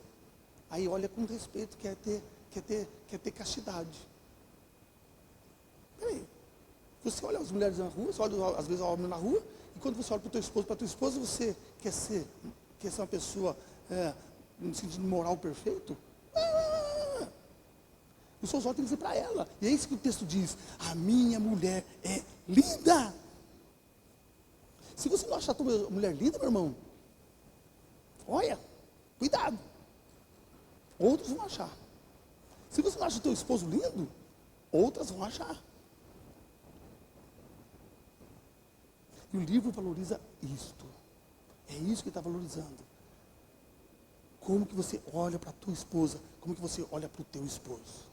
Aí olha com respeito, quer ter castidade. Peraí, você olha as mulheres na rua, você olha às vezes o homem na rua, e quando você olha para o teu esposo, para a tua esposa, você quer ser uma pessoa no sentido moral perfeito? Os seus olhos têm que ser para ela. E é isso que o texto diz: a minha mulher é linda. Se você não achar a tua mulher linda, meu irmão, olha, cuidado. Outros vão achar. Se você não acha o teu esposo lindo, outras vão achar. E o livro valoriza isto. É isso que está valorizando. Como que você olha para a tua esposa? Como que você olha para o teu esposo?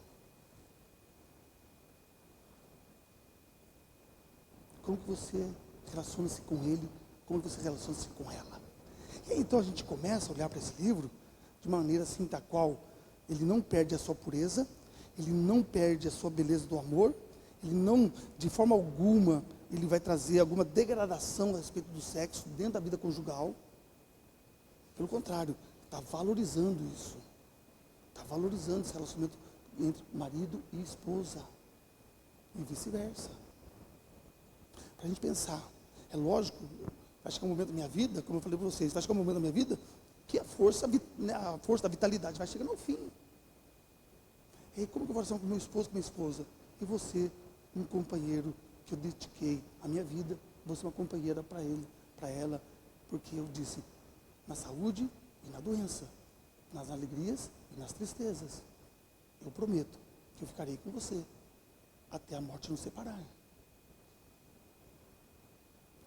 Como que você relaciona-se com ele? Como que você relaciona-se com ela? E aí, então a gente começa a olhar para esse livro de maneira assim, da qual ele não perde a sua pureza, ele não perde a sua beleza do amor, ele não, de forma alguma, ele vai trazer alguma degradação a respeito do sexo dentro da vida conjugal. Pelo contrário, está valorizando isso. Está valorizando esse relacionamento entre marido e esposa. E vice-versa. Para a gente pensar. É lógico, acho que é um momento da minha vida, como eu falei para vocês, acho que é um momento da minha vida que a força da vitalidade vai chegando ao fim. E aí, como que eu vou relacionar com meu esposo, com minha esposa? E você, um companheiro que eu dediquei a minha vida, você uma companheira para ele, para ela, porque eu disse, na saúde e na doença, nas alegrias e nas tristezas, eu prometo que eu ficarei com você, até a morte nos separar.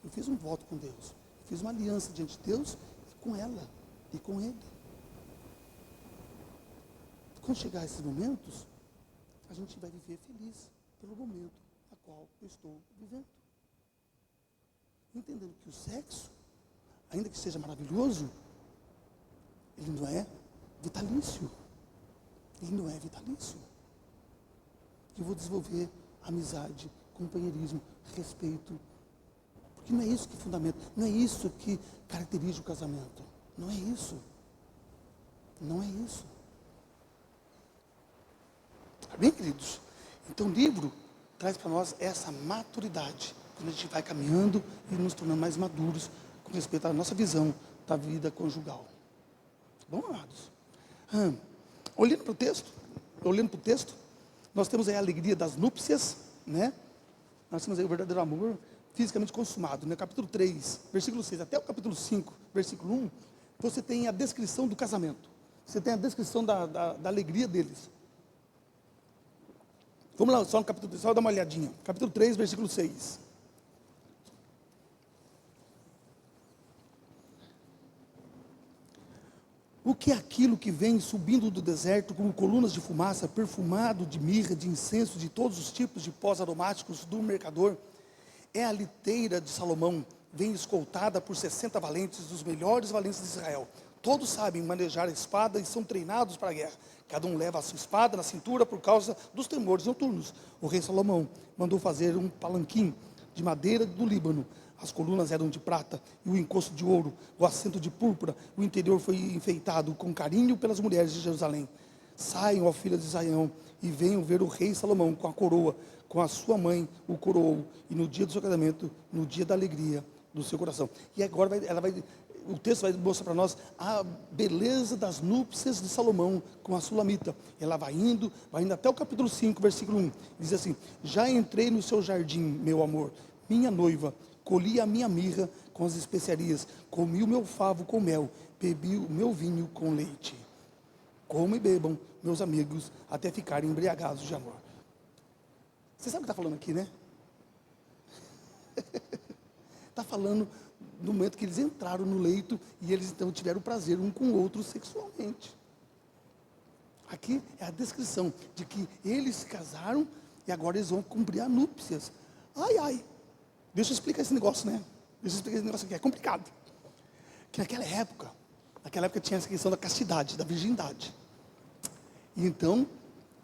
Eu fiz um voto com Deus, eu fiz uma aliança diante de Deus, e com ela, e com ele. Quando chegar esses momentos, a gente vai viver feliz pelo momento a qual eu estou vivendo. Entendendo que o sexo, ainda que seja maravilhoso, ele não é vitalício. Ele não é vitalício. Eu vou desenvolver amizade, companheirismo, respeito. Porque não é isso que fundamenta, não é isso que caracteriza o casamento. Não é isso. Não é isso. Tá bem, queridos? Então o livro traz para nós essa maturidade, quando a gente vai caminhando e nos tornando mais maduros com respeito à nossa visão da vida conjugal. Bom, amados? Olhando para o texto, nós temos aí a alegria das núpcias, né? Nós temos aí o verdadeiro amor fisicamente consumado, né? Capítulo 3, versículo 6, até o capítulo 5, versículo 1, você tem a descrição do casamento. Você tem a descrição da alegria deles. Vamos lá, só no capítulo 3, só dar uma olhadinha. Capítulo 3, versículo 6. O que é aquilo que vem subindo do deserto como colunas de fumaça, perfumado de mirra, de incenso, de todos os tipos de pós aromáticos do mercador? É a liteira de Salomão, vem escoltada por 60 valentes, dos melhores valentes de Israel. Todos sabem manejar a espada e são treinados para a guerra. Cada um leva a sua espada na cintura por causa dos temores noturnos. O rei Salomão mandou fazer um palanquim de madeira do Líbano. As colunas eram de prata e o encosto de ouro, o assento de púrpura. O interior foi enfeitado com carinho pelas mulheres de Jerusalém. Saiam, ó filha de Zaião, e venham ver o rei Salomão com a coroa, com a sua mãe o coroou, e no dia do seu casamento, no dia da alegria do seu coração. E agora o texto vai mostrar para nós a beleza das núpcias de Salomão com a sulamita. Ela vai indo até o capítulo 5, versículo 1. Diz assim: já entrei no seu jardim, meu amor, minha noiva, colhi a minha mirra com as especiarias, comi o meu favo com mel, bebi o meu vinho com leite. Comam e bebam, meus amigos, até ficarem embriagados de amor. Você sabe o que está falando aqui, né? Está falando no momento que eles entraram no leito e eles então tiveram prazer um com o outro sexualmente. Aqui é a descrição de que eles se casaram e agora eles vão cumprir as núpcias. Ai, deixa eu explicar esse negócio, né? Deixa eu explicar esse negócio aqui, é complicado. Que naquela época tinha essa questão da castidade, da virgindade. E então,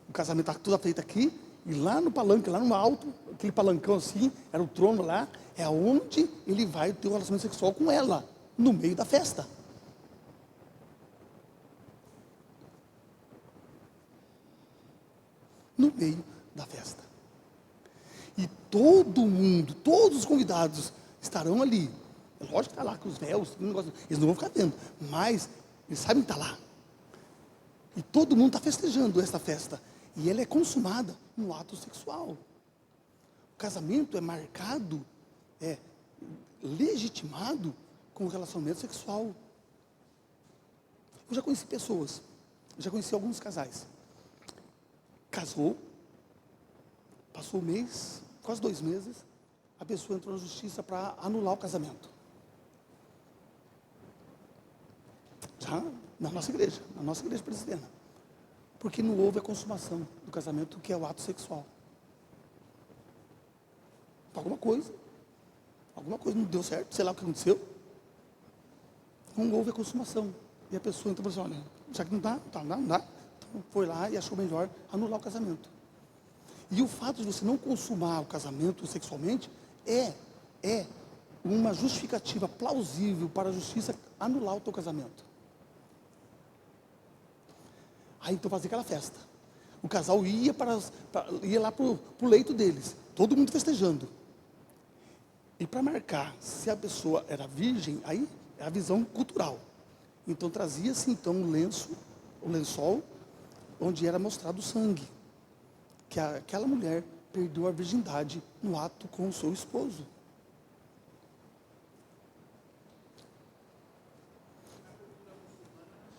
o casamento está tudo feito aqui, e lá no palanque, lá no alto, aquele palancão assim, era o trono lá, é onde ele vai ter um relacionamento sexual com ela, no meio da festa. meio da festa. E todo mundo, todos os convidados estarão ali. É lógico que está lá com os véus, eles não vão ficar vendo, mas eles sabem que está lá. E todo mundo está festejando essa festa. E ela é consumada no ato sexual. O casamento é marcado, é legitimado com o relacionamento sexual. Eu já conheci pessoas, eu já conheci alguns casais. Casou, passou um mês, quase 2 meses, a pessoa entrou na justiça para anular o casamento. Já na nossa igreja presbiteriana. Porque não houve a consumação do casamento, que é o ato sexual. Alguma coisa não deu certo, sei lá o que aconteceu. Não houve a consumação. E a pessoa então falou assim, olha, já que não dá. Então foi lá e achou melhor anular o casamento. E o fato de você não consumar o casamento sexualmente é uma justificativa plausível para a justiça anular o teu casamento. Aí então fazia aquela festa. O casal ia lá para o leito deles, todo mundo festejando. E para marcar se a pessoa era virgem, aí é a visão cultural. Então trazia-se então um lençol, onde era mostrado o sangue. Que aquela mulher perdeu a virgindade no ato com o seu esposo.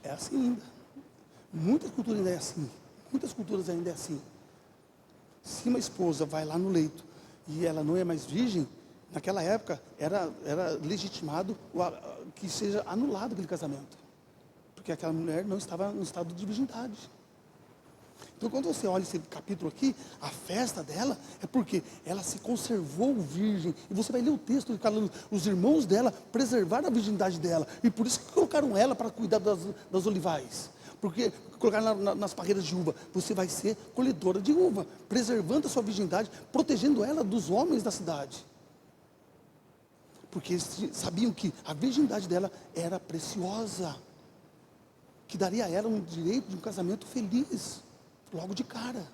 É assim ainda. Muitas culturas ainda é assim. Muitas culturas ainda é assim. Se uma esposa vai lá no leito e ela não é mais virgem, naquela época era legitimado que seja anulado aquele casamento. Porque aquela mulher não estava no estado de virgindade. Então, quando você olha esse capítulo aqui, a festa dela é porque ela se conservou virgem. E você vai ler o texto, os irmãos dela preservaram a virgindade dela. E por isso que colocaram ela para cuidar das olivais. Porque colocaram nas parreiras de uva. Você vai ser colhedora de uva, preservando a sua virgindade, protegendo ela dos homens da cidade. Porque eles sabiam que a virgindade dela era preciosa. Que daria a ela um direito de um casamento feliz. Logo de cara.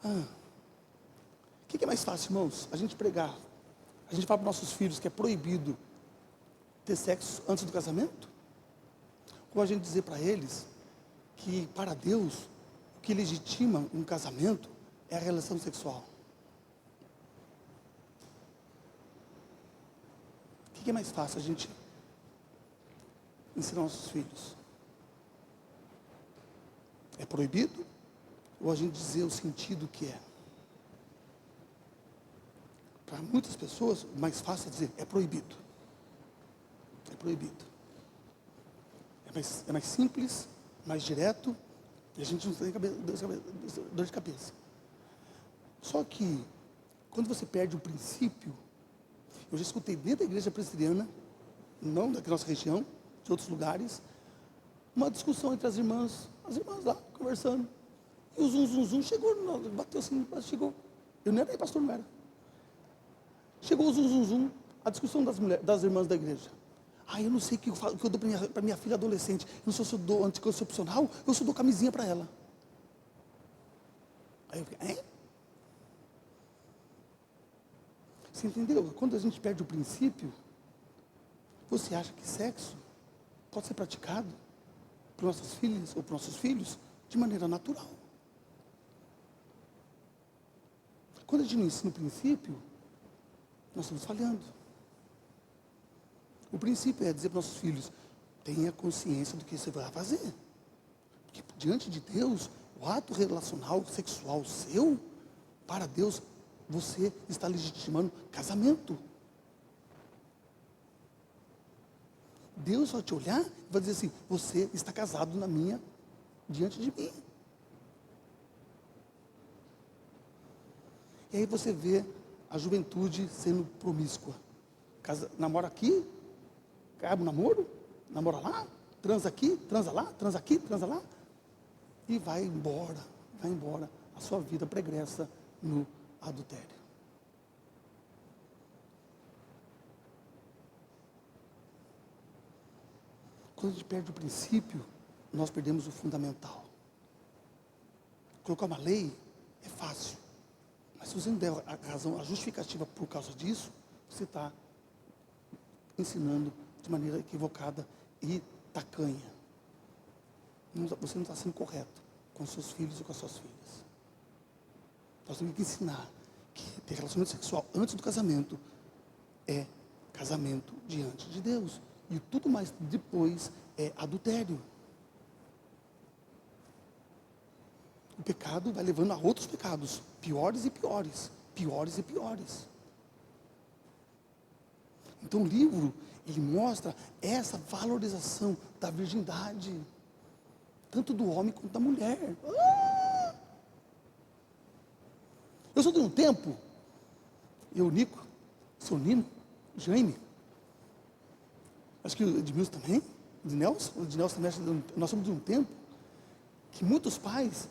O que é mais fácil, irmãos? A gente pregar. A gente fala para os nossos filhos que é proibido ter sexo antes do casamento? Ou a gente dizer para eles que para Deus o que legitima um casamento é a relação sexual? O que é mais fácil a gente ensinar nossos filhos? É proibido? Ou a gente dizer o sentido que é? Para muitas pessoas, o mais fácil é dizer, é proibido. É proibido. É mais simples, mais direto, e a gente não tem dor de cabeça. Só que, quando você perde o princípio, eu já escutei dentro da igreja presbiteriana, não da nossa região, de outros lugares, uma discussão entre as irmãs lá, conversando. E o zum chegou, bateu assim, chegou. Eu não era pastor, não era. Chegou o zum, a discussão das irmãs da igreja. Eu não sei o que eu dou para minha filha adolescente. Eu não sei se eu dou anticoncepcional, eu só dou camisinha para ela. Aí eu fiquei, Você entendeu? Quando a gente perde o princípio, você acha que sexo pode ser praticado por nossas filhas ou por nossos filhos de maneira natural. Quando a gente não ensina o princípio, nós estamos falhando. O princípio é dizer para os nossos filhos, tenha consciência do que você vai fazer. Porque diante de Deus, o ato relacional, sexual seu, para Deus, você está legitimando casamento. Deus vai te olhar e vai dizer assim, você está casado diante de mim. E aí você vê a juventude sendo promíscua. Namora aqui, acaba o namoro, namora lá, transa aqui, transa lá, transa aqui, transa lá. E vai embora. A sua vida pregressa no adultério. Quando a gente perde o princípio, nós perdemos o fundamental. Colocar uma lei é fácil. Mas se você não der a razão, a justificativa por causa disso, você está ensinando de maneira equivocada e tacanha. Você não está sendo correto com seus filhos e com as suas filhas. Nós temos que ensinar que ter relacionamento sexual antes do casamento é casamento diante de Deus. E tudo mais depois é adultério. O pecado vai levando a outros pecados, piores e piores, piores e piores. Então o livro, ele mostra essa valorização da virgindade, tanto do homem quanto da mulher. Eu sou de um tempo, eu, Nico, seu Nino, Jaime, acho que o Edmilson também, o Ednelson também, nós somos de um tempo que muitos pais,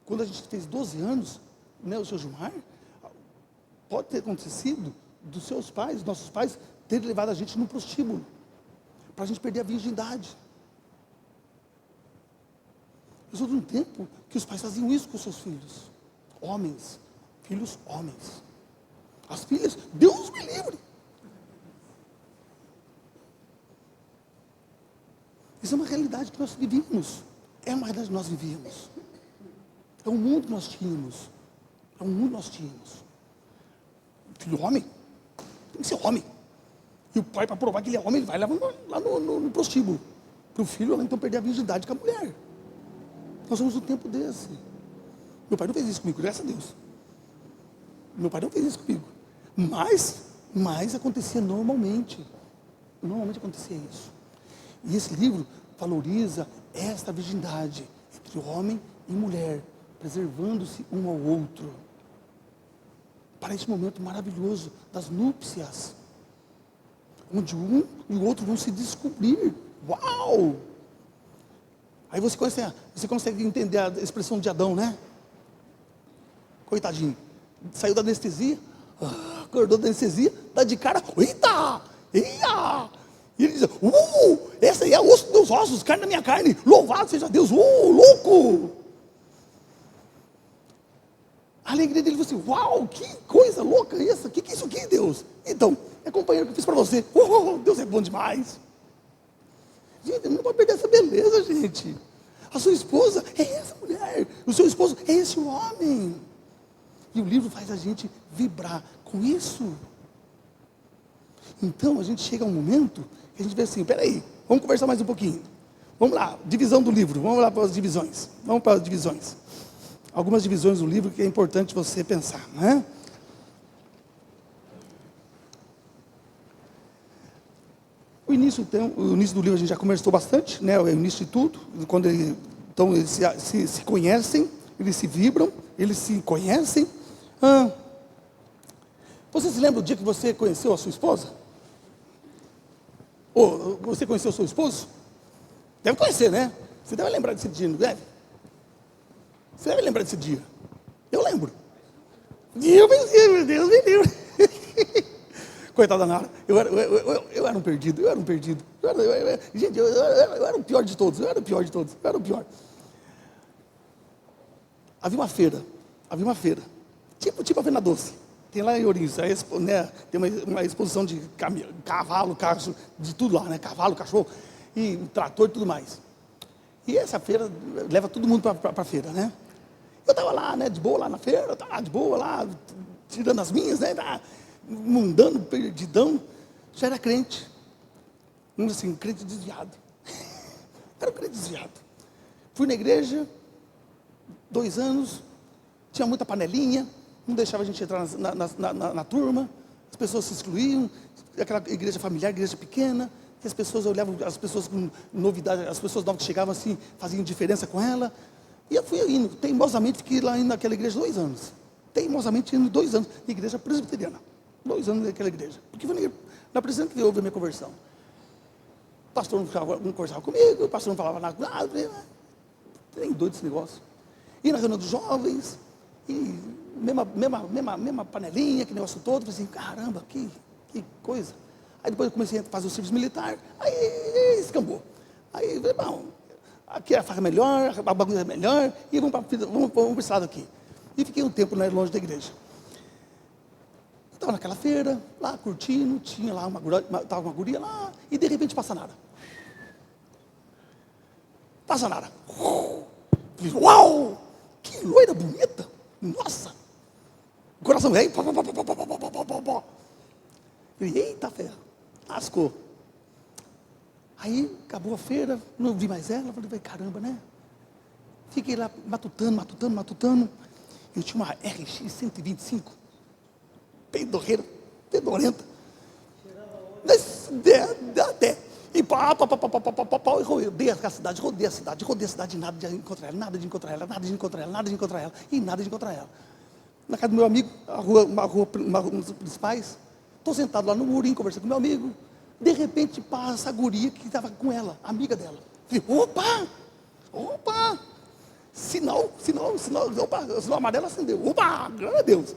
quando a gente fez 12 anos, né, o seu Gilmar, pode ter acontecido dos seus pais, nossos pais, terem levado a gente no prostíbulo, para a gente perder a virgindade. Eu sou de um tempo que os pais faziam isso com os seus filhos, homens, filhos homens. As filhas, Deus me livre. Isso é uma realidade que nós vivíamos. É uma realidade que nós vivíamos. É um mundo que nós tínhamos. É um mundo que nós tínhamos. Filho homem, tem que ser homem. E o pai, para provar que ele é homem, ele vai levar lá no prostíbulo. Para o filho, então, perder a virgindade com a mulher. Nós somos um tempo desse. Meu pai não fez isso comigo, graças a Deus. Meu pai não fez isso comigo. Mas acontecia normalmente. Normalmente acontecia isso. E esse livro valoriza esta virgindade entre homem e mulher, preservando-se um ao outro, para esse momento maravilhoso das núpcias, onde um e o outro vão se descobrir. Uau! Aí você consegue entender a expressão de Adão, né? Coitadinho, saiu da anestesia, acordou da anestesia, dá de cara, eita! Eia! E ele diz, essa aí é osso dos meus ossos, carne da minha carne, louvado seja Deus, louco! A alegria dele foi assim, uau, que coisa louca essa, que é isso aqui, Deus? Então, é companheiro que eu fiz para você, Deus é bom demais. Gente, não pode perder essa beleza, gente. A sua esposa é essa mulher, o seu esposo é esse homem. E o livro faz a gente vibrar com isso. Então, a gente chega a um momento que a gente vê assim, peraí, vamos conversar mais um pouquinho. Vamos lá, divisão do livro, vamos lá para as divisões. Vamos para as divisões. Algumas divisões do livro que é importante você pensar, né? O início do livro a gente já conversou bastante, né? O início de tudo, quando eles se conhecem, eles se vibram, eles se conhecem. Você se lembra do dia que você conheceu a sua esposa? Ou você conheceu o seu esposo? Deve conhecer, né? Você deve lembrar desse dia, não deve? Você deve lembrar desse dia. Eu lembro. E eu pensei, meu Deus, me livre. Coitada Nara, eu era um perdido, Gente, eu era o pior de todos, eu era o pior. Havia uma feira, tipo a Feira Doce. Tem lá em Ourinhos, né, tem uma exposição de cavalo, cachorro, de tudo lá, né? Cavalo, cachorro, e trator e tudo mais. E essa feira leva todo mundo para a feira, né? Eu estava lá, né, de boa lá na feira, de boa lá, tirando as minhas, né? Mundano, perdidão, já era crente. Assim, crente desviado. Era um crente desviado. Fui na igreja, 2 anos, tinha muita panelinha, não deixava a gente entrar na turma, as pessoas se excluíam, aquela igreja familiar, igreja pequena, que as pessoas olhavam, as pessoas com novidade, as pessoas novas que chegavam assim, faziam diferença com ela. E eu fui indo, teimosamente, fiquei lá indo naquela igreja 2 anos. Teimosamente indo 2 anos, na igreja presbiteriana. 2 anos naquela igreja. Porque foi na presidente que houve a minha conversão. O pastor não conversava comigo, o pastor não falava nada. Nem doido esse negócio. E na reunião dos jovens, e mesma panelinha, que negócio todo. Falei assim, caramba, que coisa. Aí depois eu comecei a fazer o serviço militar, aí escambou. Aí, falei, bom, aqui a farra é melhor, a bagunça é melhor, e vamos para esse lado aqui. E fiquei um tempo, né, longe da igreja. Estava naquela feira, lá curtindo, tinha lá estava uma guria lá, e de repente passa nada. Passa nada. Uau! Que loira bonita! Nossa! O coração veio. Eita ferro! Lascou. Aí acabou a feira, não vi mais ela, falei, caramba, né? Fiquei lá matutando. Eu tinha uma RX 125, pedorrenta. Até. E rodei a cidade, nada de encontrar ela. Na casa do meu amigo, uma rua dos principais, estou sentado lá no murinho, conversando com meu amigo. De repente passa a guria que estava com ela, amiga dela. Falei, opa! Sinal amarelo acendeu. Opa, glória a Deus.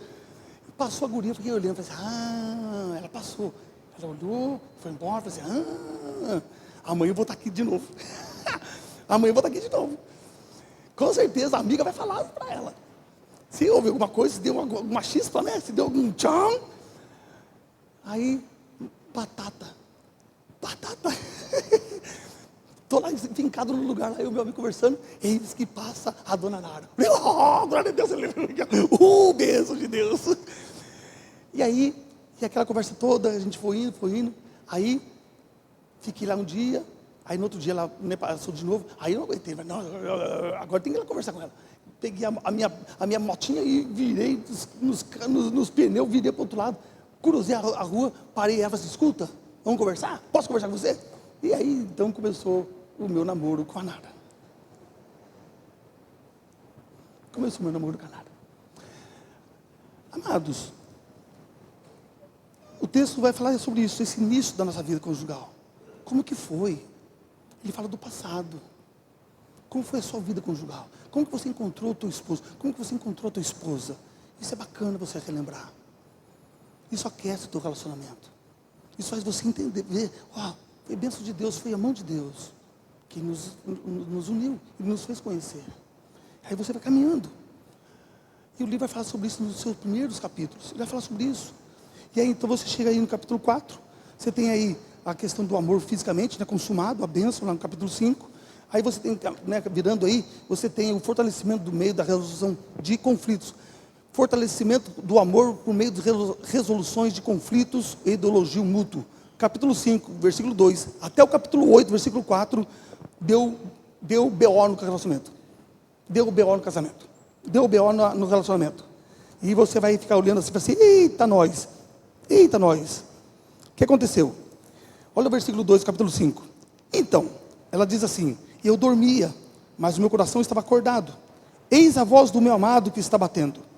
Passou a guria, fiquei olhando, falei assim, ela passou. Ela olhou, foi embora, falei assim, amanhã eu vou estar aqui de novo. Com certeza a amiga vai falar para ela. Se houve alguma coisa, se deu uma chispa, né? Se deu algum tchau. Aí, batata. Estou lá fincado no lugar, lá eu e meu amigo conversando, eis que passa a dona Nara. Glória a Deus, bênção de Deus. E aí, aquela conversa toda, a gente foi indo, aí, fiquei lá um dia, aí no outro dia ela passou de novo, aí eu não aguentei, mas não, agora tem que ir lá conversar com ela. Peguei a minha motinha e virei nos pneus, virei para o outro lado, cruzei a rua, parei e ela falou assim, escuta, vamos conversar? Posso conversar com você? E aí, então, começou o meu namoro com a Nara. Amados, o texto vai falar sobre isso, esse início da nossa vida conjugal. Como que foi? Ele fala do passado. Como foi a sua vida conjugal? Como que você encontrou o teu esposo? Como que você encontrou a tua esposa? Isso é bacana você relembrar. Isso aquece o teu relacionamento. Isso faz você entender, ver, foi a bênção de Deus, foi a mão de Deus que nos uniu e nos fez conhecer. Aí você vai caminhando. E o livro vai falar sobre isso nos seus primeiros capítulos. Ele vai falar sobre isso. E aí então você chega aí no capítulo 4. Você tem aí a questão do amor fisicamente, né, consumado, a bênção lá no capítulo 5. Aí você tem, né, virando aí, você tem o fortalecimento do meio da resolução de conflitos. Fortalecimento do amor por meio de resoluções de conflitos e do elogio mútuo. Capítulo 5, versículo 2, até o capítulo 8, versículo 4, deu BO no relacionamento. Deu BO no casamento. Deu BO no relacionamento. E você vai ficar olhando assim, assim, eita nós. O que aconteceu? Olha o versículo 2, capítulo 5. Então, ela diz assim, eu dormia, mas o meu coração estava acordado. Eis a voz do meu amado que está batendo.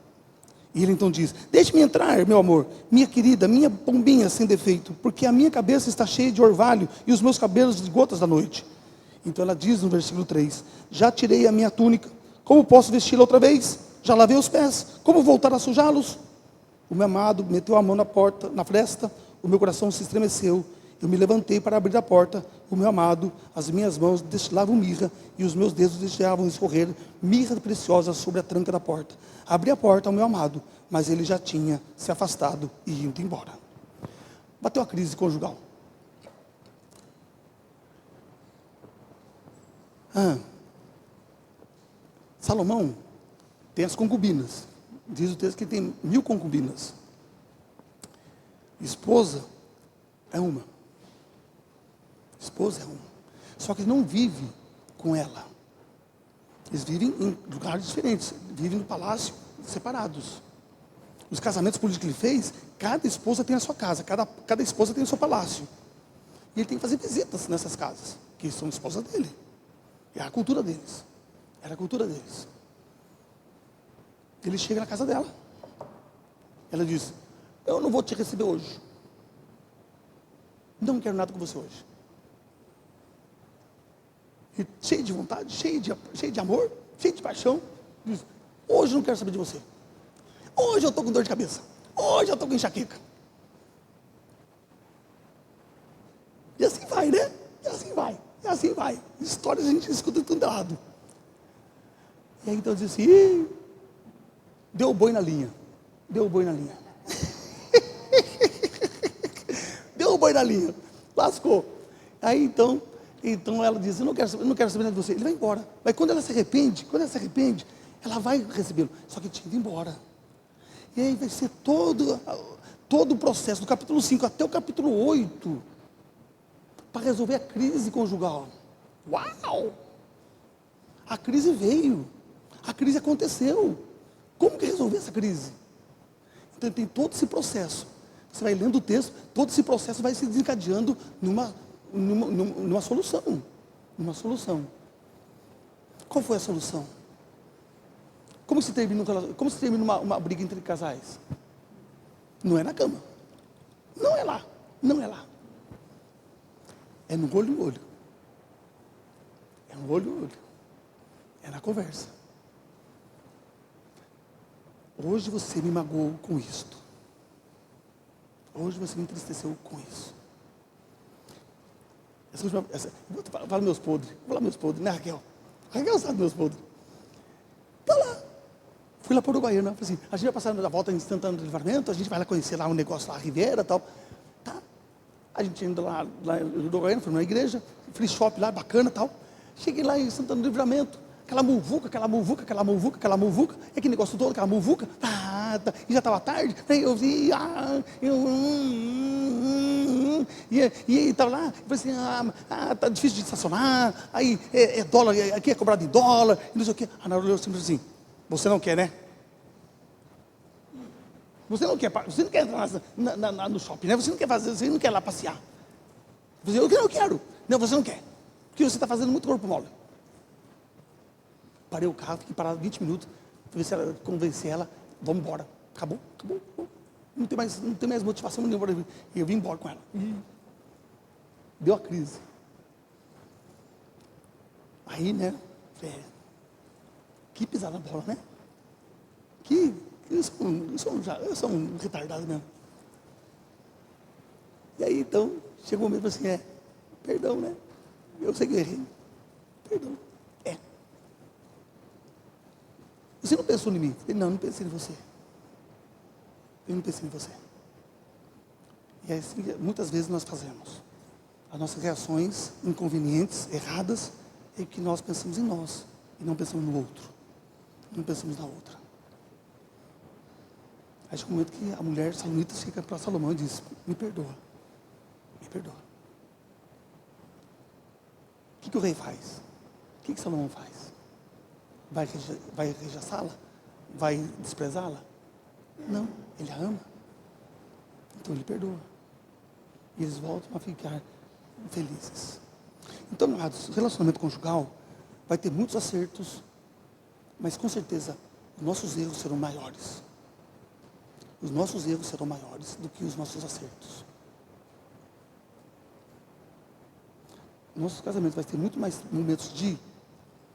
E ele então diz, deixe-me entrar, meu amor, minha querida, minha pombinha sem defeito, porque a minha cabeça está cheia de orvalho e os meus cabelos de gotas da noite. Então ela diz no versículo 3, já tirei a minha túnica, como posso vesti-la outra vez? Já lavei os pés, como voltar a sujá-los? O meu amado meteu a mão na porta, na fresta, o meu coração se estremeceu, eu me levantei para abrir a porta, o meu amado, as minhas mãos destilavam mirra e os meus dedos deixavam escorrer mirra preciosa sobre a tranca da porta. Abri a porta ao meu amado, mas ele já tinha se afastado e ido embora. Bateu a crise conjugal. Salomão tem as concubinas. Diz o texto que tem 1000 concubinas. Esposa é uma. Só que ele não vive com ela. Eles vivem em lugares diferentes. Vivem no palácio, separados. Os casamentos políticos que ele fez, cada esposa tem a sua casa. Cada esposa tem o seu palácio. E ele tem que fazer visitas nessas casas, que são esposas dele. Era a cultura deles. Ele chega na casa dela. Ela diz, eu não vou te receber hoje. Não quero nada com você hoje. E cheio de vontade, cheio de amor, cheio de paixão, diz, hoje eu não quero saber de você. Hoje eu estou com dor de cabeça. Hoje eu estou com enxaqueca. E assim vai, né? E assim vai. Histórias a gente escuta de tudo lado. E aí então diz assim, "Ih, deu boi na linha. Deu boi na linha. Deu boi na linha. Lascou. Aí então ela diz, eu não quero saber nada de você. Ele vai embora. Mas quando ela se arrepende, ela vai recebê-lo. Só que tinha ido embora. E aí vai ser todo o processo, do capítulo 5 até o capítulo 8, para resolver a crise conjugal. Uau! A crise veio. A crise aconteceu. Como que resolver essa crise? Então tem todo esse processo. Você vai lendo o texto, todo esse processo vai se desencadeando numa solução. Numa solução. Qual foi a solução? Como se termina uma briga entre casais? Não é na cama. Não é lá. Não é lá. É no olho no olho. É no olho no olho. É na conversa. Hoje você me magoou com isto. Hoje você me entristeceu com isso. Vou falar meus podres. Vou falar meus podres, né, Raquel? Raquel sabe meus podres. Tá lá. Fui lá para o Uruguaiana. Falei assim, a gente vai passar na volta em Santana do Livramento, a gente vai lá conhecer lá um negócio lá, a Riviera e tal. Tá. A gente indo lá no Uruguaiana, foi numa igreja, free shop lá, bacana e tal. Cheguei lá em Santana do Livramento. Aquela muvuca, aquele negócio todo, aquela muvuca, e já estava tarde, aí eu vi, e estava lá, eu falei assim, tá difícil de estacionar, aí é dólar, aqui é cobrado em dólar, e não sei o quê. A Ana olhou assim, você não quer, né? Você não quer entrar no shopping, né? Você não quer ir lá passear. Eu falei, eu quero. Não, você não quer, porque você está fazendo muito corpo mole. Parei o carro, fiquei parado 20 minutos, convencer ela, vamos embora. Acabou. Não tem mais motivação nenhuma. E eu vim embora com ela. Deu a crise. Aí, né, que pisar na bola, né? Eu sou um retardado mesmo. E aí, então, chegou o momento assim, perdão, né? Eu sei que eu errei. Perdão. Você não pensou em mim? Eu não pensei em você. Eu não pensei em você. E é assim que muitas vezes nós fazemos. As nossas reações inconvenientes, erradas, é que nós pensamos em nós e não pensamos no outro. Não pensamos na outra. Aí chega um momento que a mulher salomita chega para Salomão e diz, me perdoa. Me perdoa. O que o rei faz? O que Salomão faz? Vai rechaçá-la? Vai desprezá-la? Não, ele a ama. Então ele perdoa. E eles voltam a ficar felizes. Então, amados, o relacionamento conjugal vai ter muitos acertos, mas com certeza os nossos erros serão maiores. Os nossos erros serão maiores do que os nossos acertos. Nossos casamentos vai ter muito mais momentos de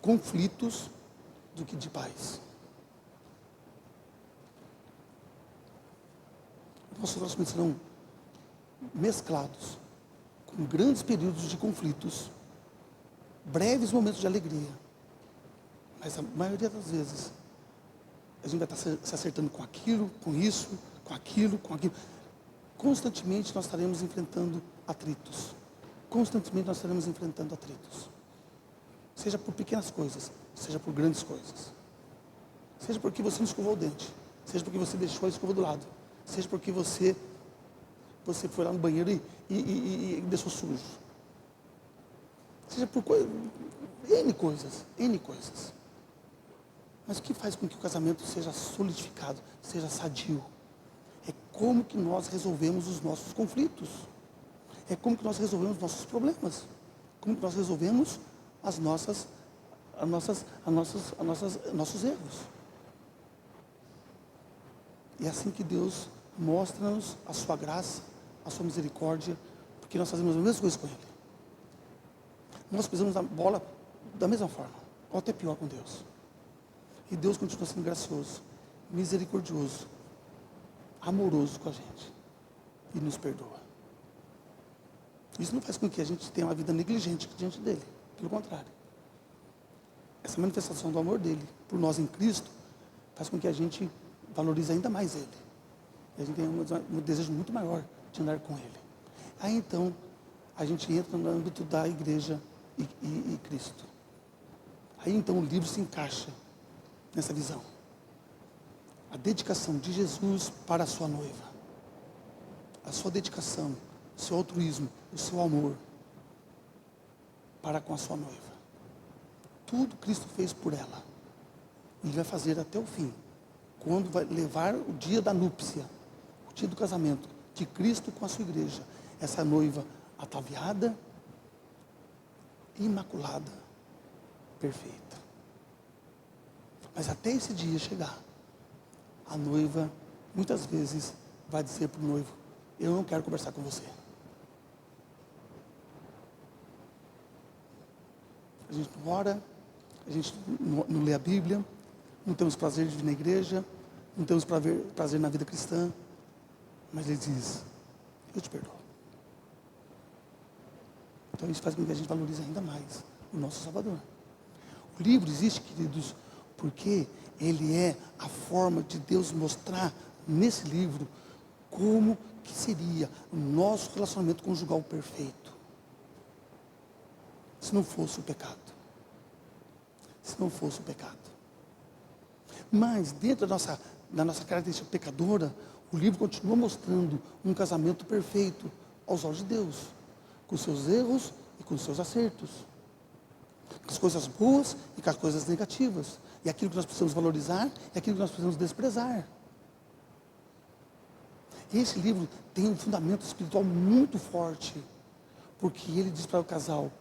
conflitos do que de paz. Nossos relacionamentos serão mesclados com grandes períodos de conflitos, breves momentos de alegria, mas a maioria das vezes a gente vai estar se acertando com aquilo, com isso, com aquilo. Constantemente nós estaremos enfrentando atritos. Seja por pequenas coisas, seja por grandes coisas. Seja porque você não escovou o dente, seja porque você deixou a escova do lado, seja porque você foi lá no banheiro e deixou sujo. Seja por N coisas. Mas o que faz com que o casamento seja solidificado, seja sadio? É como que nós resolvemos os nossos conflitos. É como que nós resolvemos os nossos problemas. Como que nós resolvemos nossos erros. E é assim que Deus mostra-nos a sua graça, a sua misericórdia, porque nós fazemos a mesma coisa com Ele. Nós pisamos na bola da mesma forma, ou até pior com Deus. E Deus continua sendo gracioso, misericordioso, amoroso com a gente. E nos perdoa. Isso não faz com que a gente tenha uma vida negligente diante dEle. Pelo contrário. Essa manifestação do amor dele por nós em Cristo faz com que a gente valorize ainda mais ele. E a gente tem um desejo muito maior de andar com ele. Aí então, a gente entra no âmbito da igreja e Cristo. Aí então o livro se encaixa nessa visão. A dedicação de Jesus para a sua noiva. A sua dedicação, o seu altruísmo, o seu amor para com a sua noiva. Tudo Cristo fez por ela. Ele vai fazer até o fim. Quando vai levar o dia da núpcia, o dia do casamento de Cristo com a sua igreja. Essa noiva ataviada, imaculada, perfeita. Mas até esse dia chegar, a noiva muitas vezes vai dizer para o noivo: eu não quero conversar com você. A gente não ora, a gente não lê a Bíblia, não temos prazer de vir na igreja, não temos prazer na vida cristã, mas ele diz: eu te perdoo. Então isso faz com que a gente valorize ainda mais o nosso Salvador. O livro existe, queridos, porque ele é a forma de Deus mostrar nesse livro como que seria o nosso relacionamento conjugal perfeito. Se não fosse o pecado. Se não fosse o pecado. Mas dentro da nossa característica pecadora, o livro continua mostrando um casamento perfeito aos olhos de Deus, com seus erros e com seus acertos, com as coisas boas e com as coisas negativas, e aquilo que nós precisamos valorizar e aquilo que nós precisamos desprezar. Esse livro tem um fundamento espiritual muito forte, porque ele diz para o casal: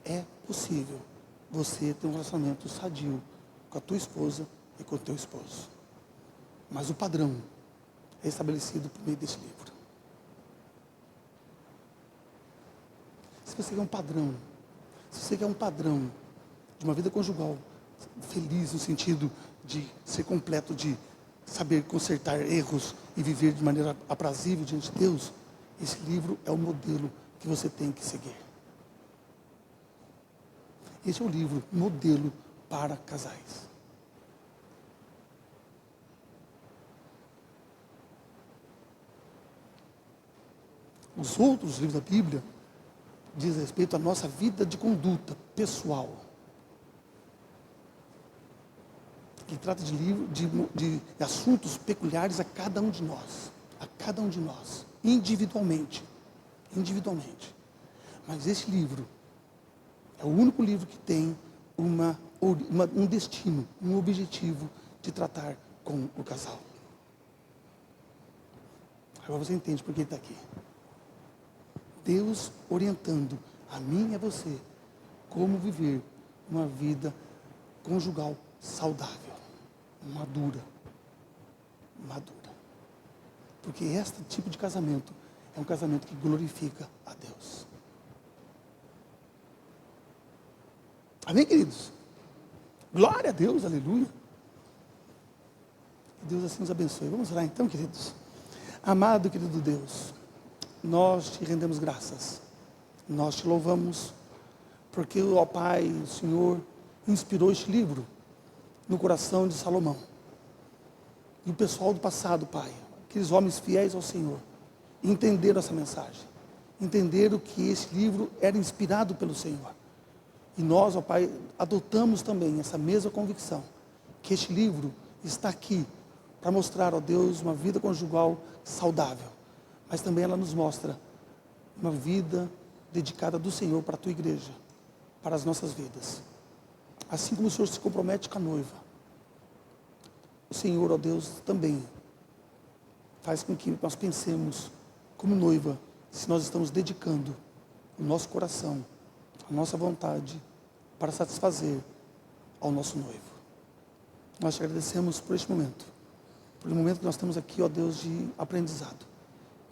é possível você ter um relacionamento sadio com a tua esposa e com o teu esposo, mas o padrão é estabelecido por meio desse livro. Se você quer um padrão, se você quer um padrão de uma vida conjugal feliz, no sentido de ser completo, de saber consertar erros e viver de maneira aprazível diante de Deus, esse livro é o modelo que você tem que seguir. Esse é o livro modelo para casais. Os outros livros da Bíblia diz respeito à nossa vida de conduta pessoal. Ele trata de assuntos peculiares a cada um de nós. A cada um de nós. Individualmente. Individualmente. Mas esse livro é o único livro que tem um destino, um objetivo de tratar com o casal. Agora você entende por que ele está aqui. Deus orientando a mim e a você como viver uma vida conjugal saudável, madura. Porque este tipo de casamento é um casamento que glorifica a Deus. Amém, queridos? Glória a Deus, aleluia. Que Deus assim nos abençoe. Vamos orar então, queridos. Amado, querido Deus, nós te rendemos graças, nós te louvamos, porque, ó Pai, o Senhor inspirou este livro no coração de Salomão. E o pessoal do passado, Pai, aqueles homens fiéis ao Senhor, entenderam essa mensagem, entenderam que esse livro era inspirado pelo Senhor. E nós, ó Pai, adotamos também essa mesma convicção, que este livro está aqui para mostrar, ó Deus, uma vida conjugal saudável. Mas também ela nos mostra uma vida dedicada do Senhor para a tua igreja, para as nossas vidas. Assim como o Senhor se compromete com a noiva, o Senhor, ó Deus, também faz com que nós pensemos como noiva, se nós estamos dedicando o nosso coração, a nossa vontade para satisfazer ao nosso noivo. Nós te agradecemos por este momento, pelo momento que nós temos aqui, ó Deus, de aprendizado.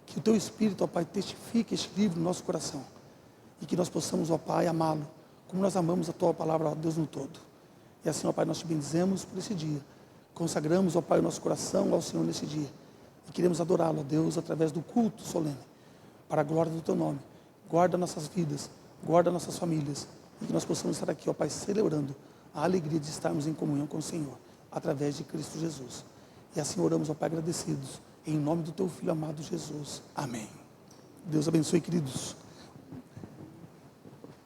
Que o teu Espírito, ó Pai, testifique este livro no nosso coração. E que nós possamos, ó Pai, amá-lo, como nós amamos a tua palavra, ó Deus, no todo. E assim, ó Pai, nós te bendizemos por esse dia. Consagramos, ó Pai, o nosso coração ao Senhor nesse dia. E queremos adorá-lo, ó Deus, através do culto solene, para a glória do teu nome. Guarda nossas vidas, guarda nossas famílias. e que nós possamos estar aqui, ó Pai, celebrando a alegria de estarmos em comunhão com o Senhor, através de Cristo Jesus. E assim oramos, ó Pai, agradecidos, em nome do Teu Filho amado Jesus. Amém. Deus abençoe, queridos.